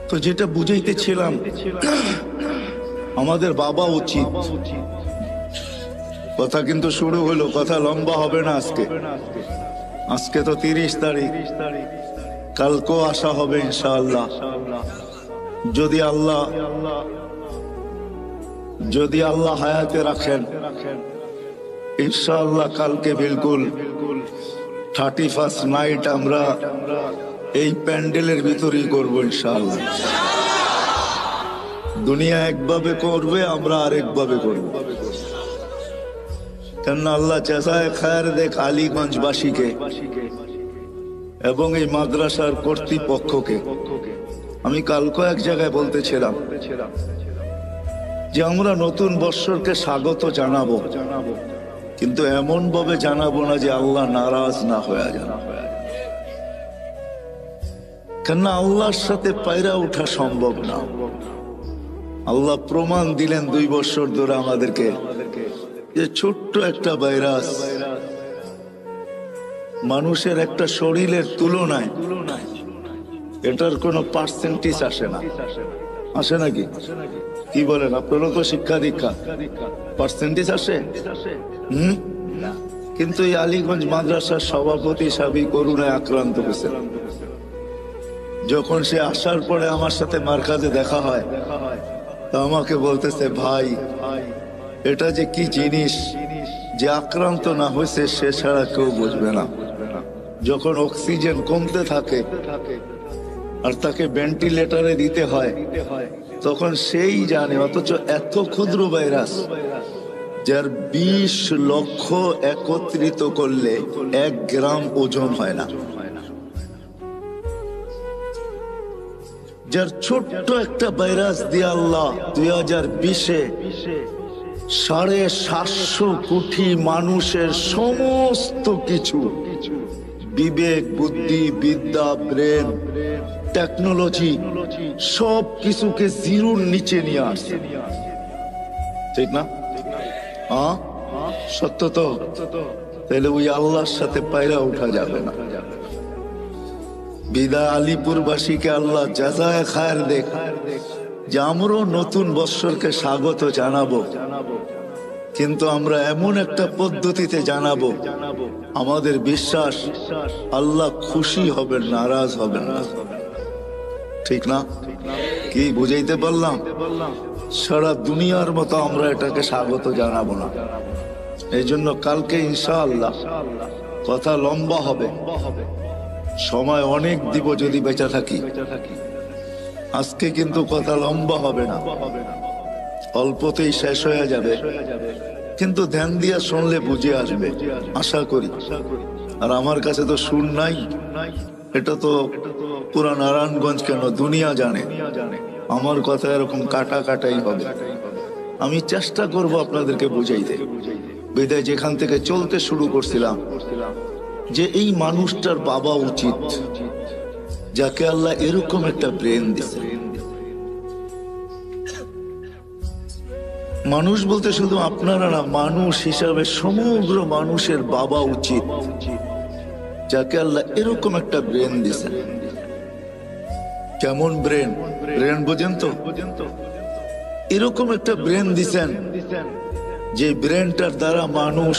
তো যেটা বুঝাইতেছিলাম, আমাদের বাবা উচিত, কথা কিন্তু শুরু হলো, কথা লম্বা হবে না আজকে। আজকে তো 30 তারিখ, কালকেও আসা হবে ইনশাআল্লাহ। যদি আল্লাহ হায়াতে রাখেন, ইনশাআল্লাহ কালকে বিলকুল 31st নাইট আমরা এই প্যান্ডেলের ভিতরেই করবো ইনশাআল্লাহ। দুনিয়া একভাবে করবে, আমরা আরেকভাবে করব। কেননা আল্লাহ জাযায়ে খায়ের দেখ আলীগঞ্জবাসীকে এবং এই মাদ্রাসার কর্তৃপক্ষকে। আমি কালকে এক জায়গায় বলতেছিলাম যে আমরা নতুন বৎসরকে স্বাগত জানাবো, কিন্তু এমন ভাবে জানাবো না যে আল্লাহ নারাজ না হয়ে যান। কেননা আল্লাহর সাথে পায়রা ওঠা সম্ভব না। আল্লাহ প্রমাণ দিলেন 2 বছর ধরে আমাদেরকে যে ছোট্ট একটা ভাইরাস মানুষের একটা শরীরের তুলনায় এটার কোনো পার্সেন্টেজ আসে না। আসে নাকি? কি বলেন, আপনারও তো শিক্ষা দীক্ষা পার্সেন্টেজ আসে? হুম। কিন্তু এই আলীগঞ্জ মাদ্রাসার সভাপতি সাবি করুণায় আক্রান্ত হয়েছে। যখন সে আসার পরে আমার সাথে মার্কাজে দেখা হয়, তা আমাকে বলতেছে, ভাই এটা যে কি জিনিস, যে আক্রান্ত না হয়েছে সে ছাড়া কেউ বুঝবে না। যখন অক্সিজেন কমতে থাকে আর তাকে ভেন্টিলেটরে দিতে হয়, তখন সেই জানে। অথচ এত ক্ষুদ্র ভাইরাস যার 20 লক্ষ একত্রিত করলে 1 গ্রাম ওজন হয় না, যার ছোট্ট একটা ভাইরাস দিয়ে আল্লাহ 2020-এ 750 কোটি মানুষের সমস্ত কিছু, বিবেক, বুদ্ধি, বিদ্যা, ব্রেন, টেকনোলজি, সব কিছুকে জিরোর নিচে নিয়ে আসছে। ঠিক না? হ্যাঁ, সত্য তো। তাহলে ওই আল্লাহর সাথে পায়রা উঠা যাবে না। বিদায় আলিপুরবাসীকে আল্লাহ জাযায়ে খায়ের দেখ, যে আমরাও নতুন বৎসরকে স্বাগত জানাবো, কিন্তু আমরা এমন একটা পদ্ধতিতে জানাবো, আমাদের বিশ্বাস আল্লাহ খুশি হবেন, নারাজ হবেন না। ঠিক না? কি বুঝাইতে পারলাম? সারা দুনিয়ার মতো আমরা এটাকে স্বাগত জানাবো না। এই জন্য কালকে ইনশাআল্লাহ কথা লম্বা হবে, সময় অনেক দিব যদি বেঁচে থাকি। আজকে কিন্তু কথা লম্বা হবে না, অল্পতেই শেষ হয়ে যাবে, কিন্তু ধ্যান দিয়া শুনলে বুঝে আসবে আশা করি। আর আমার কাছে তো সুর নাই, এটা তো পুরা নারায়ণগঞ্জ কেন দুনিয়া জানে আমার কথা এরকম কাটা কাটাই হবে। আমি চেষ্টা করব আপনাদেরকে বুঝাইতে। বিদায় যেখান থেকে চলতে শুরু করছিলাম, যে এই মানুষটার বাবা উচিত যাকে আল্লাহ এরকম একটা ব্রেন দিছে। মানুষ বলতে শুধু আপনারা না, মানুষ হিসাবে সমগ্র মানুষের বাবা উচিত যাকে আল্লাহ এরকম একটা ব্রেন দিছে। কেমন ব্রেন? ব্রেন বোঝেন তো? এরকম একটা ব্রেন দিছেন যে ব্রেনটার দ্বারা মানুষ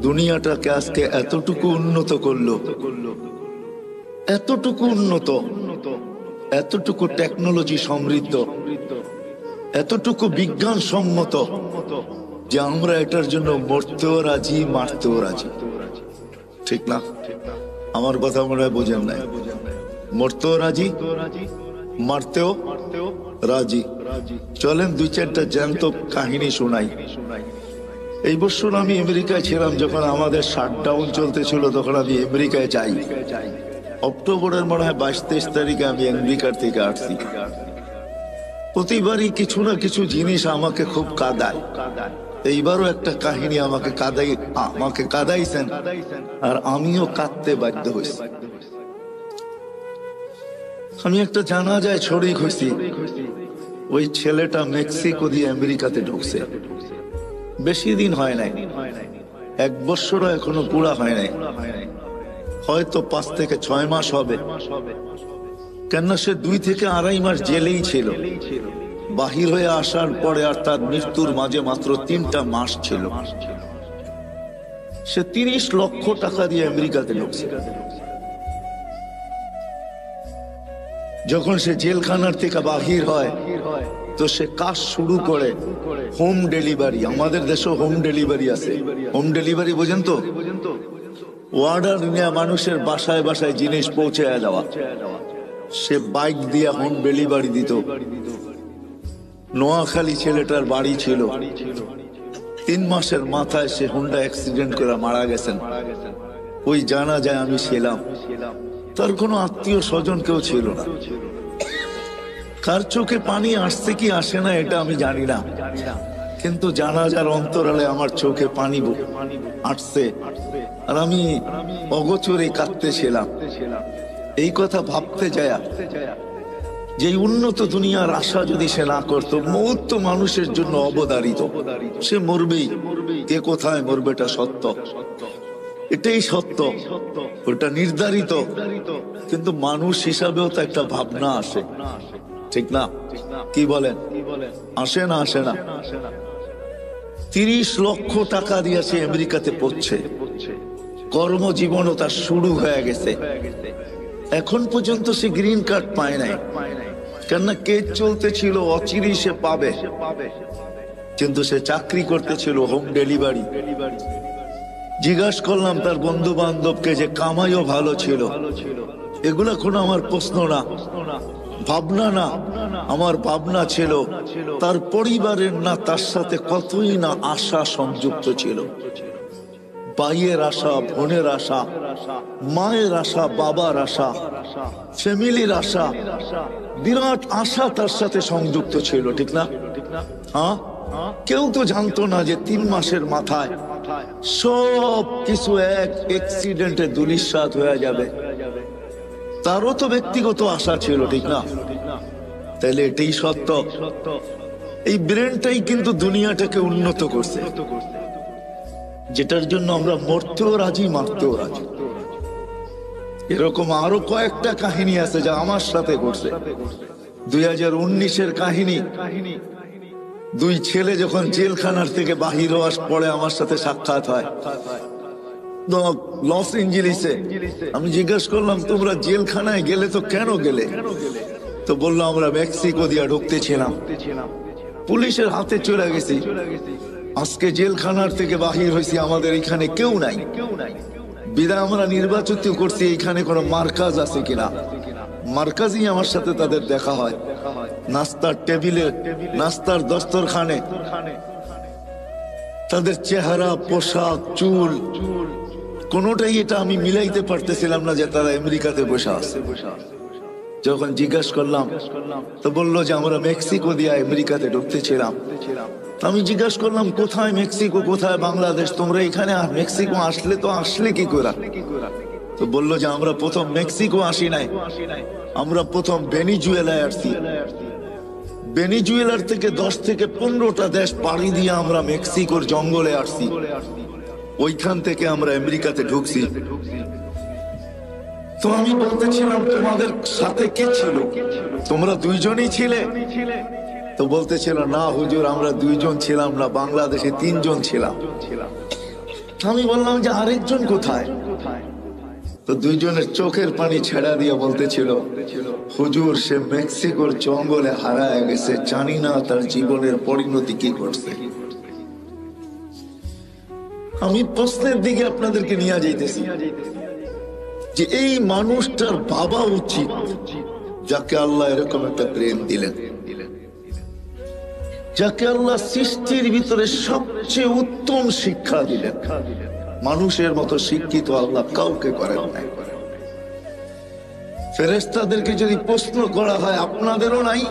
দুনিয়াটাকে আজকে এতটুকু উন্নত করলো, এতটুকু উন্নত, এতটুকু টেকনোলজি সমৃদ্ধ, এতটুকু বিজ্ঞান সম্মত যে আমরা এটার জন্য মরতেও রাজি, মারতেও রাজি। ঠিক না? আমার কথা মনে হয় বোঝেন নাই। মরতেও রাজি, মারতেও রাজি। চলেন 2-4টা জ্যান্ত কাহিনী শোনাই। এই বছর আমি আমেরিকায় ছিলাম, যখন আমাদের শাটডাউন চলতেছিল তখন আমি আমেরিকায় যাই। অক্টোবরের মনে হয় 22-23 তারিখে আমি আমেরিকার থেকে আসছি। প্রতিবারই কিছু না কিছু জিনিস আমাকে খুব কাঁদায়। এইবারও একটা কাহিনী আমাকে কাঁদাইছেন, আর আমিও কাঁদতে বাধ্য হয়েছি। আমি একটা জানাজায় শরীক হয়েছি। ওই ছেলেটা মেক্সিকো দিয়ে আমেরিকাতে ঢুকছে, বেশি দিন হয় নাই, 1 বছরও এখনো পুরা হয় নাই, হয়তো 5 থেকে 6 মাস হবে। কেননা সে 2 থেকে 2.5 মাস জেলেই ছিল। বাহির হয়ে আসার পরে আর তার মৃত্যুর মাঝে মাত্র 3টা মাস ছিল। সে 30 লক্ষ টাকা দিয়ে আমেরিকাতে ঢুকছে। যখন সে জেলখানার থেকে বাহির হয় তো সে কাজ শুরু করে হোম ডেলিভারি। আমাদের দেশেও হোম ডেলিভারি আছে। হোম ডেলিভারি বোঝেন তো? অর্ডার নিয়ে মানুষের বাসায় বাসায় জিনিস পৌঁছে দেওয়া। সে বাইক দিয়ে হোম ডেলিভারি দিত। নোয়াখালী ছেলেটার বাড়ি ছিল। 3 মাসের মাথায় সে হুন্ডা অ্যাক্সিডেন্ট করে মারা গেছেন। ওই জানাজায় আমি ছিলাম। তার কোনো আত্মীয় স্বজন কেউ ছিল না। কার চোখে পানি আসছে কি আসে না এটা আমি জানি না, কিন্তু জানাজার অন্তরালে আমার চোখে পানি আসছে, আর আমি অগোচরে কাঁদতেছিলাম। এই কথা ভাবতে যায় যে উন্নত দুনিয়ার আশা যদি সে না করতো, মৌত তো মানুষের জন্য অবধারিত, সে মরবেই। কে কোথায় মরবে এটা সত্য, এটাই সত্য, ওটা নির্ধারিত। কিন্তু মানুষ হিসাবেও তো একটা ভাবনা আসে, ঠিক না? কি বলেন? আসে না? আসে না? 30 লক্ষ টাকা দিয়ে সে আমেরিকাতে পড়ছে, কর্মজীবনও তার শুরু হয়ে গেছে, এখন পর্যন্ত সে গ্রিন কার্ড পায় নাই। কেননা কেস চলতেছিল, অচিরেই সে পাবে, কিন্তু সে চাকরি করতেছিল হোম ডেলিভারি। জিজ্ঞাসা করলাম তার বন্ধু বান্ধবকে যে কামাইও ভালো ছিল। এগুলা কোনো আমার প্রশ্ন না, ভাবনা না, আমার ভাবনা ছিল তার পরিবারের না তার সাথে কতই না আশা সংযুক্ত ছিল। ভাইয়ের আশা, বোনের আশা, মায়ের আশা, বাবার আশা, ফ্যামিলির আশা, বিরাট আশা তার সাথে সংযুক্ত ছিল। ঠিক না? হ্যাঁ, কেউ তো জানতো না যে 3 মাসের মাথায় সব কিছু এক অ্যাক্সিডেন্টে ধূলিসাৎ হয়ে যাবে। তারও তো ব্যক্তিগত আশা ছিল। ঠিক না? তাহলে এটাই সত্য। এই ব্রেনটাই কিন্তু দুনিয়াটাকে উন্নত করছে, যেটার জন্য আমরা মরতেও রাজি, মারতেও রাজি। এরকম আরো কয়েকটা কাহিনী আছে যা আমার সাথে ঘটছে। 2019-এর কাহিনী। 2 ছেলে যখন জেলখানার থেকে বাহির হওয়ার পরে আমার সাথে সাক্ষাৎ হয় লস এঞ্জেলিসে। আমি জিজ্ঞাসা করলাম, তোমরা জেলখানায় গেলে তো কেন গেলে? তো বললো, আমরা মেক্সিকো দিয়ে ঢুকতেছিলাম, পুলিশের হাতে চলে গেছি, আজকে জেলখানার থেকে বাহির হয়েছি, আমাদের এখানে কেউ নাই, বিদায় আমরা নির্বাচিত করছি এখানে কোনো মার্কাজ আছে কিনা। মার্কাজই আমার সাথে তাদের দেখা হয়, নাস্তার টেবিলে, নাস্তার দস্তরখানে। তাদের চেহারা, পোশাক, চুল, কোনোটাই এটা আমি মিলাইতে পারতেছিলাম না যে তারা আমেরিকাতে বসে আছে। যখন জিজ্ঞাসা করলাম তো বললো যে আমরা মেক্সিকো দিয়ে আমেরিকাতে ঢুকতেছিলাম। আমি জিজ্ঞাসা করলাম, কোথায় মেক্সিকো, কোথায় বাংলাদেশ? তোমরা এখানে মেক্সিকো আসলে তো আসলে কি করে? তো বললো যে আমরা প্রথম মেক্সিকো আসি নাই, আমরা প্রথম ভেনিজুয়েলায় আসছি। ভেনিজুয়েলার থেকে 10 থেকে 15টা দেশ পাড়ি দিয়ে আমরা মেক্সিকোর জঙ্গলে আসছি, ওইখান থেকে আমরা আমেরিকাতে ঢুকছি। তো আমি বলতেছিলাম, তোমাদের সাথে কে ছিল? তোমরা 2 জনই ছিলে? তো বলতেছিল, না হুজুর, আমরা 2 জন ছিলাম না, বাংলাদেশে 3 জন ছিলাম। আমি বললাম যে আরেকজন কোথায়? তো 2 জনের চোখের পানি ছেড়া দিয়ে বলতেছিল, হুজুর, সে মেক্সিকোর জঙ্গলে হারায় গেছে, জানি না তার জীবনের পরিণতি কি করছে। আমি প্রশ্নের দিকে আপনাদেরকে নিয়ে যাইতেছি যে এই মানুষটার ভাবা উচিত যাকে আল্লাহ এরকম একটা ব্রেন দিলেন, যাকে আল্লাহ সৃষ্টির ভিতরে সবচেয়ে উত্তম শিক্ষা দিলেন। মানুষের মতো শিক্ষিত আল্লাহ কাউকে করেন নাই। ফেরেশতাদেরকে যদি প্রশ্ন করা হয় আপনাদেরও নাই,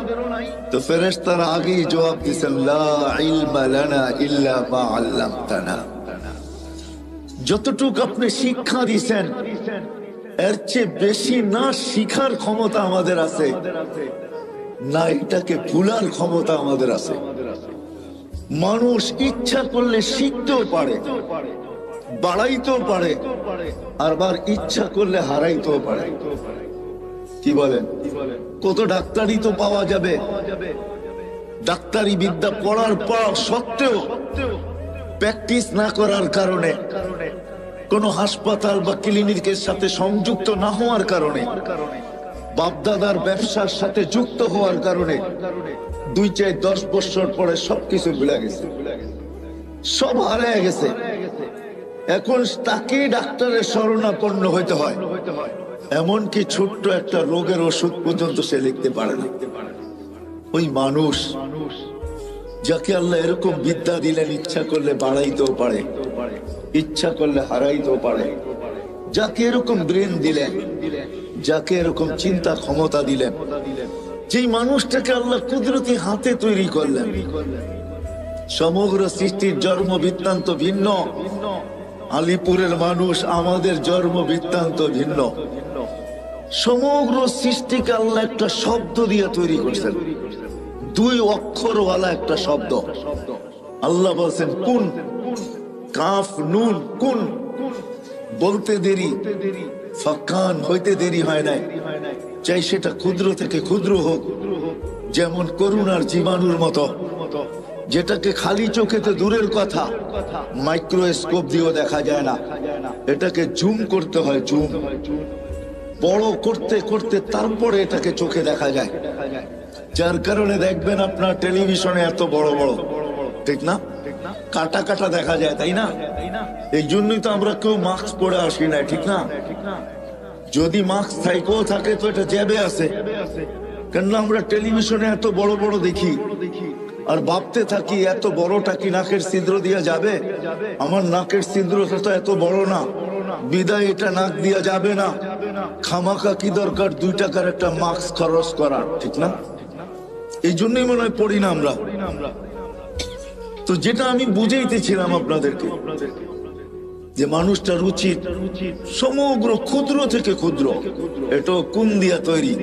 তো ফেরেশতারা আগেই জবাব দিয়েছেন, লা ইলমা লানা ইল্লা মা আল্লামতানা। যতটুকু আপনি শিক্ষা দিয়েছেন এর চেয়ে বেশি না শিখার ক্ষমতা আমাদের আছে, না এটাকে ভুলার ক্ষমতা আমাদের আছে। মানুষ ইচ্ছা করলে শিখতেও পারে, বাড়াইতেও পারে, আবার ইচ্ছা করলে হারাইতেও পারে। কি বলেন? কত ডাক্তারি তো পাওয়া যাবে, ডাক্তারি বিদ্যা পড়ার পর সত্ত্বেও প্র্যাকটিস না করার কারণে, কোন হাসপাতাল বা ক্লিনিকের সাথে সংযুক্ত না হওয়ার কারণে, বাপদাদার ব্যবসার সাথে যুক্ত হওয়ার কারণে 2-10 বছর পরে সবকিছু ভুলে গেছে, সব হারিয়ে গেছে। এখন তাকে ডাক্তারের শরণাপন্ন হইতে হয়, এমনকি ছোট্ট একটা রোগের ওষুধ পর্যন্ত সে লিখতে পারে না। ওই মানুষ যাকে আল্লাহ এরকম বিদ্যা দিলেন, ইচ্ছা করলে বাড়াইতেও পারে, ইচ্ছা করলে হারাইতেও পারে, যাকে এরকম ব্রেন দিলেন, যাকে এরকম চিন্তা ক্ষমতা দিলেন, যেই মানুষটাকে আল্লাহ কুদরতি হাতে তৈরি করলেন। সমগ্র সৃষ্টির জন্ম বৃত্তান্ত ভিন্ন, আলিপুরের মানুষ, আমাদের জন্ম বৃত্তান্ত ভিন্ন। সমগ্র সৃষ্টিকে আল্লাহ একটা শব্দ দিয়ে তৈরি করছেন, 2 অক্ষরওয়ালা একটা শব্দ। আল্লাহ বলছেন কুন, কাফ নুন কুন। বলতে দেরি, ফাকান হইতে দেরি হয় নাই, চাই সেটা ক্ষুদ্র থেকে ক্ষুদ্র হোক, যেমন করুণার জীবাণুর মতো, যেটাকে খালি চোখেতে দূরের কথা মাইক্রোস্কোপ দিয়েও দেখা যায় না, এটাকে জুম করতে হয়, জুম বড় করতে করতে তারপরে এটাকে চোখে দেখা যায়। যার কারণে দেখবেন আপনার টেলিভিশনে এত বড় বড়, ঠিক না, কাটা কাটা দেখা যায়, তাই না? এই জন্যই তো আমরা কেউ মাস্ক পরে আসি না, ঠিক না? যদি মাস্ক থাইকেও থাকে তো এটা জ্যাবে আছে, কেননা আমরা টেলিভিশনে এত বড় বড় দেখি আর ভাবতে থাকি এত বড়টা কি নাকের ছিদ্র দিয়া যাবে? আমার নাকের ছিদ্রটা তো এত বড় না, বিদায় এটা নাক দিয়া যাবে না, খামাখা কি দরকার 2 টাকার একটা মাস্ক খরচ করার, ঠিক না? এই জন্যই মনে হয় পড়ি না আমরা। তো যেটা আমি বুঝাইতেছিলাম আপনাদেরকে, যে মানুষটার উচিত সমগ্র ক্ষুদ্র থেকে ক্ষুদ্র, এটা কোন দিয়া তৈরি,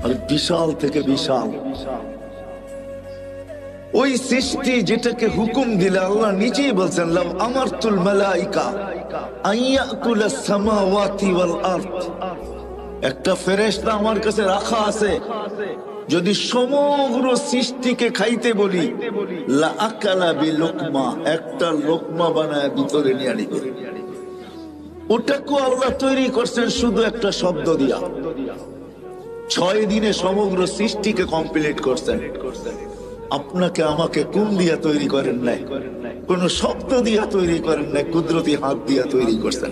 আর বিশাল থেকে বিশাল ওই সৃষ্টি যেটাকে হুকুম দিলে আল্লাহ নিজেই বলছেন, লাউ আমারতুল মালাইকা আইয়াকুলাস সামাওয়াতি ওয়াল আরদ, একটা ফেরেশতা আমার কাছে রাখা আছে, যদি সমগ্র সৃষ্টিকে খাইতে বলি লা আকালা বিলুকমা, একটা লোকমা বানায় ভিতরে নিয়ে নিবে। ওটাকে আল্লাহ তৈরি করছেন শুধু একটা শব্দ দিয়া, 6 দিনে সমগ্র সৃষ্টিকে কমপ্লিট করছেন। আপনাকে আমাকে কোন দিয়া তৈরি করেন নাই, কোন শব্দ দিয়া তৈরি করেন নাই, কুদরতি হাত দিয়া তৈরি করছেন।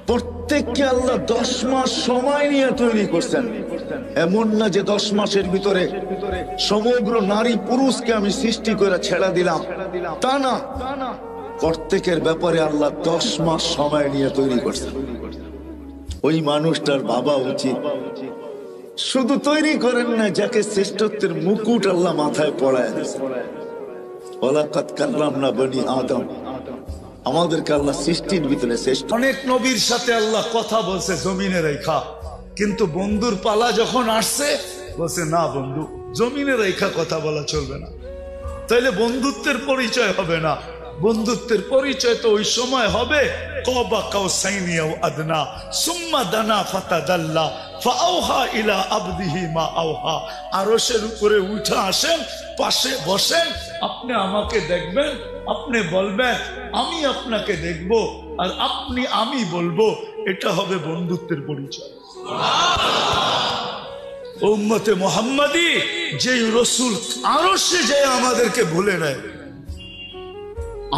প্রত্যেককে আল্লাহ 10 মাস সময় নিয়ে তৈরি করছেন। এমন না যে 10 মাসের ভিতরে সমগ্র নারী পুরুষকে আমি সৃষ্টি করে ছেড়ে দিলাম, তা না, প্রত্যেকের ব্যাপারে আল্লাহ 10 মাস সময় নিয়ে তৈরি করছেন। ওই মানুষটার বাবা উচিত শুধু তৈরি করেন না, যাকে শ্রেষ্ঠত্বের মুকুট আল্লাহ মাথায় পড়ায় দিয়েছেন। ওয়ালাকাদ কাররামনা বনি আদম, আমাদেরকে আল্লাহ সৃষ্টির ভিতরে শ্রেষ্ঠ। অনেক নবীর সাথে আল্লাহ কথা বলছে জমিনে রেখা, কিন্তু বন্ধুর পালা যখন আসছে বলছে না বন্ধু, জমিনে রেখা কথা বলা চলবে না, তাইলে বন্ধুত্বের পরিচয় হবে না। বন্ধুত্বের পরিচয় তো ওই সময় হবে কবা কাউসাইনি আও আদনা সুম্মা দানা ফাতাদাল্লা ফাআওহা ইলা আবদিহি মা আওহা। আরশের উপরে উঠে আসেন, পাশে বসেন, আপনি আমাকে দেখবেন, আপনি বলবেন আমি আপনাকে দেখব, আর আপনি আমি বলবো, এটা হবে বন্ধুত্বের পরিচয়। উম্মতে মুহাম্মাদি যেই রসুল আরশে যায় আমাদেরকে ভুলে নেয়,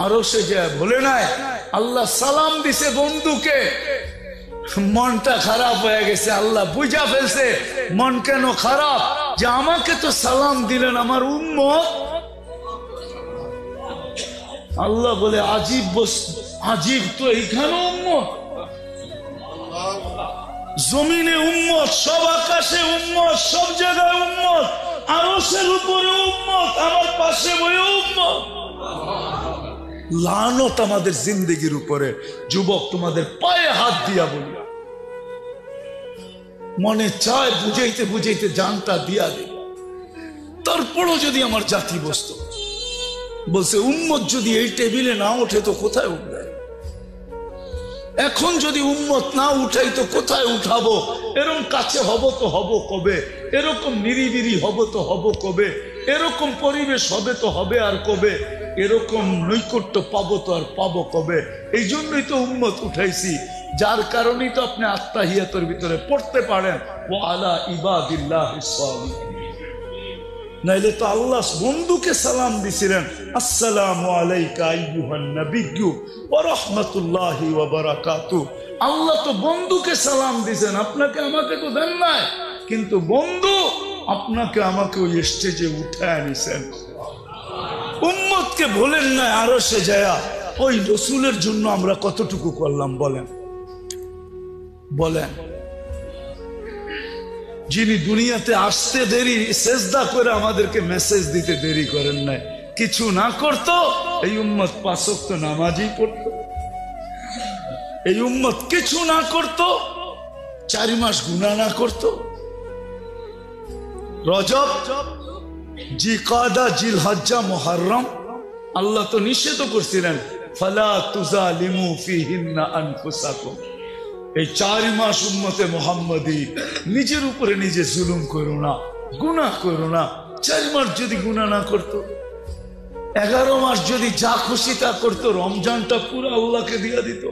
আরশে যায় ভুলে নেয়, আল্লাহ সালাম দিছে বন্ধুকে, মনটা খারাপ হয়ে গেছে, আল্লাহ বুঝা ফেলছে মন কেন খারাপ, যে আমাকে তো সালাম দিলেন আমার উম্মত। আল্লাহ বলে আজীব আজীব, তো এইখানে উম্মত, জমিনে উম্মত, সব আকাশে উম্মত, সব জায়গায় উম্মত, আরশের উপরে উম্মত, আমার পাশে বয়ে উম্মত। লানত আমাদের জিন্দেগির উপরে। যুবক, তোমাদের পায়ে হাত দিয়া বলি, মনে চায় বুঝাইতে বুঝাইতে জানটা দিয়া দিই, তারপরও যদি আমার জাতি বসত, বলছে উম্মত যদি এই টেবিলে না ওঠে তো কোথায় উঠবে, এখন যদি উম্মত না উঠাই তো কোথায় উঠাবো, এরকম কাছে হব তো হব কবে, এরকম নিরিবিরি হব তো হব কবে, এরকম পরিবেশ হবে তো হবে আর কবে, এরকম নৈকট্য পাবো তো আর পাবো কবে। এই জন্যই তো উম্মত উঠাইছি, যার কারণেই তো আপনি আত্তাহিয়াতের ভিতরে পড়তে পারেন ওয়া আলা ইবাদিল্লাহিস সালিহিন। নাইলে তো আল্লাহ বন্ধুকে সালাম দিছিলেন, আসসালামু আলাইকা আইয়ুহান নাবিয়্যু ওয়া রাহমাতুল্লাহি ওয়া বারাকাতুহু। আল্লাহ তো বন্ধুকে সালাম দিছেন, আপনাকে আমাকে তো দেন নাই, কিন্তু বন্ধু আপনাকে আমাকে ওই স্টেজে উঠায় নিছেন। উম্মতকে বলেন না আরশে যায়া, ওই রসুলের জন্য আমরা কতটুকু করলাম বলেন বলেন। যিনি দুনিয়াতে আসতে দেরি, সেজদা করে আমাদেরকে মেসেজ দিতে দেরি করেন নাই, কিছু না করতো এই উম্মত 5 ওয়াক্ত নামাজই পড়তো, এই উম্মত কিছু না করতো 4 মাস গুনাহ না করতো। রজব, জিকাদা, জিলহজ্জা, মুহররম আল্লাহ তো নিষেধ করছিলেন, ফালা তুজালিমু ফিহিন্না আনফুসাকুম, এই 4 মাস উম্মতে মুহাম্মাদি নিজের উপরে নিজে জুলুম করো না, গুনাহ করো না। 4 মাস যদি গুনাহ না করতো, 11 মাস যদি যা খুশি তা করতো, রমজানটা পুরো আল্লাহকে দিয়া দিত,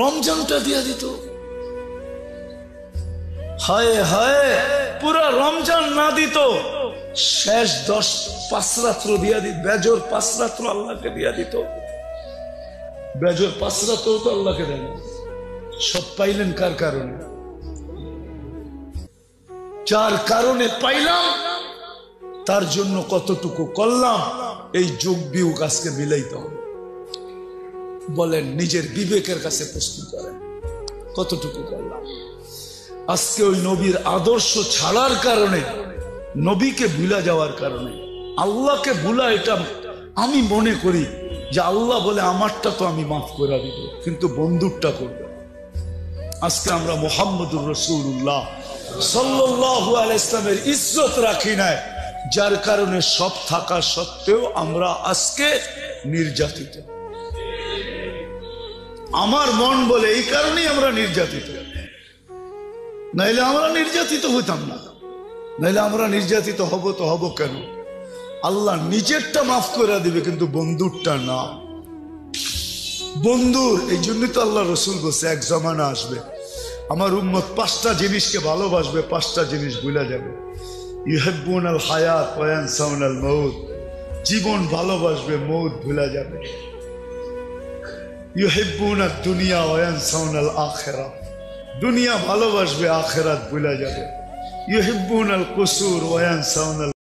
রমজানটা দিয়া দিত। হায় হায়, পুরা রমজান না দিত, শেষ 5 রাত্র দিয়া দিত, বেজর 5 রাত্র আল্লাহকে দিয়া দিত। বেজর 5 রাত্র তো আল্লাহকে দেন। সব পাইলেন কার কারণে? যার কারণে পাইলাম তার জন্য কতটুকু করলাম, এই যোগ বিয়োগ আজকে মিলাইতে হবে। বলেন, নিজের বিবেকের কাছে প্রশ্ন করেন, কতটুকু করলাম? আজকে ওই নবীর আদর্শ ছাড়ার কারণে, নবীকে ভুলা যাওয়ার কারণে, আল্লাহকে ভুলা, এটা আমি মনে করি যে আল্লাহ বলে আমারটা তো আমি মাফ করে দিব, কিন্তু বন্ধুরটা করবে। আজকে আমরা মুহাম্মদুর রাসূলুল্লাহ সাল্লাল্লাহু আলাইহি ইসলামের ইজ্জত রাখি নাই, যার কারণে সব থাকা সত্ত্বেও আমরা আজকে নির্যাতিত। আমার মন বলে এই কারণেই আমরা নির্যাতিত, নাইলে আমরা নির্যাতিত হইতাম না। নাইলে আমরা নির্যাতিত হব তো হব কেন? আল্লাহ নিজেরটা মাফ করে দিবে, কিন্তু বন্ধুরটা না। বন্ধুর এই জন্যই তো আল্লাহ রসুল বলছে, এক জমানা আসবে আমার উম্মত 5টা জিনিসকে ভালোবাসবে, 5টা জিনিস ভুলে যাবে। ইউহিব্বুনাল হায়াত ওয়া ইয়ানসাউনাল মাউত, জীবন ভালোবাসবে, মউত ভুলে যাবে। ইউহিব্বুনাদ দুনিয়া ওয়া ইয়ানসাউনাল আখিরাহ, দুনিয়া ভালোবাসবে, আখিরাত ভুলে যাবে। ইউহিব্বুনাল কুসুর ওয়া ইয়ানসাউনাল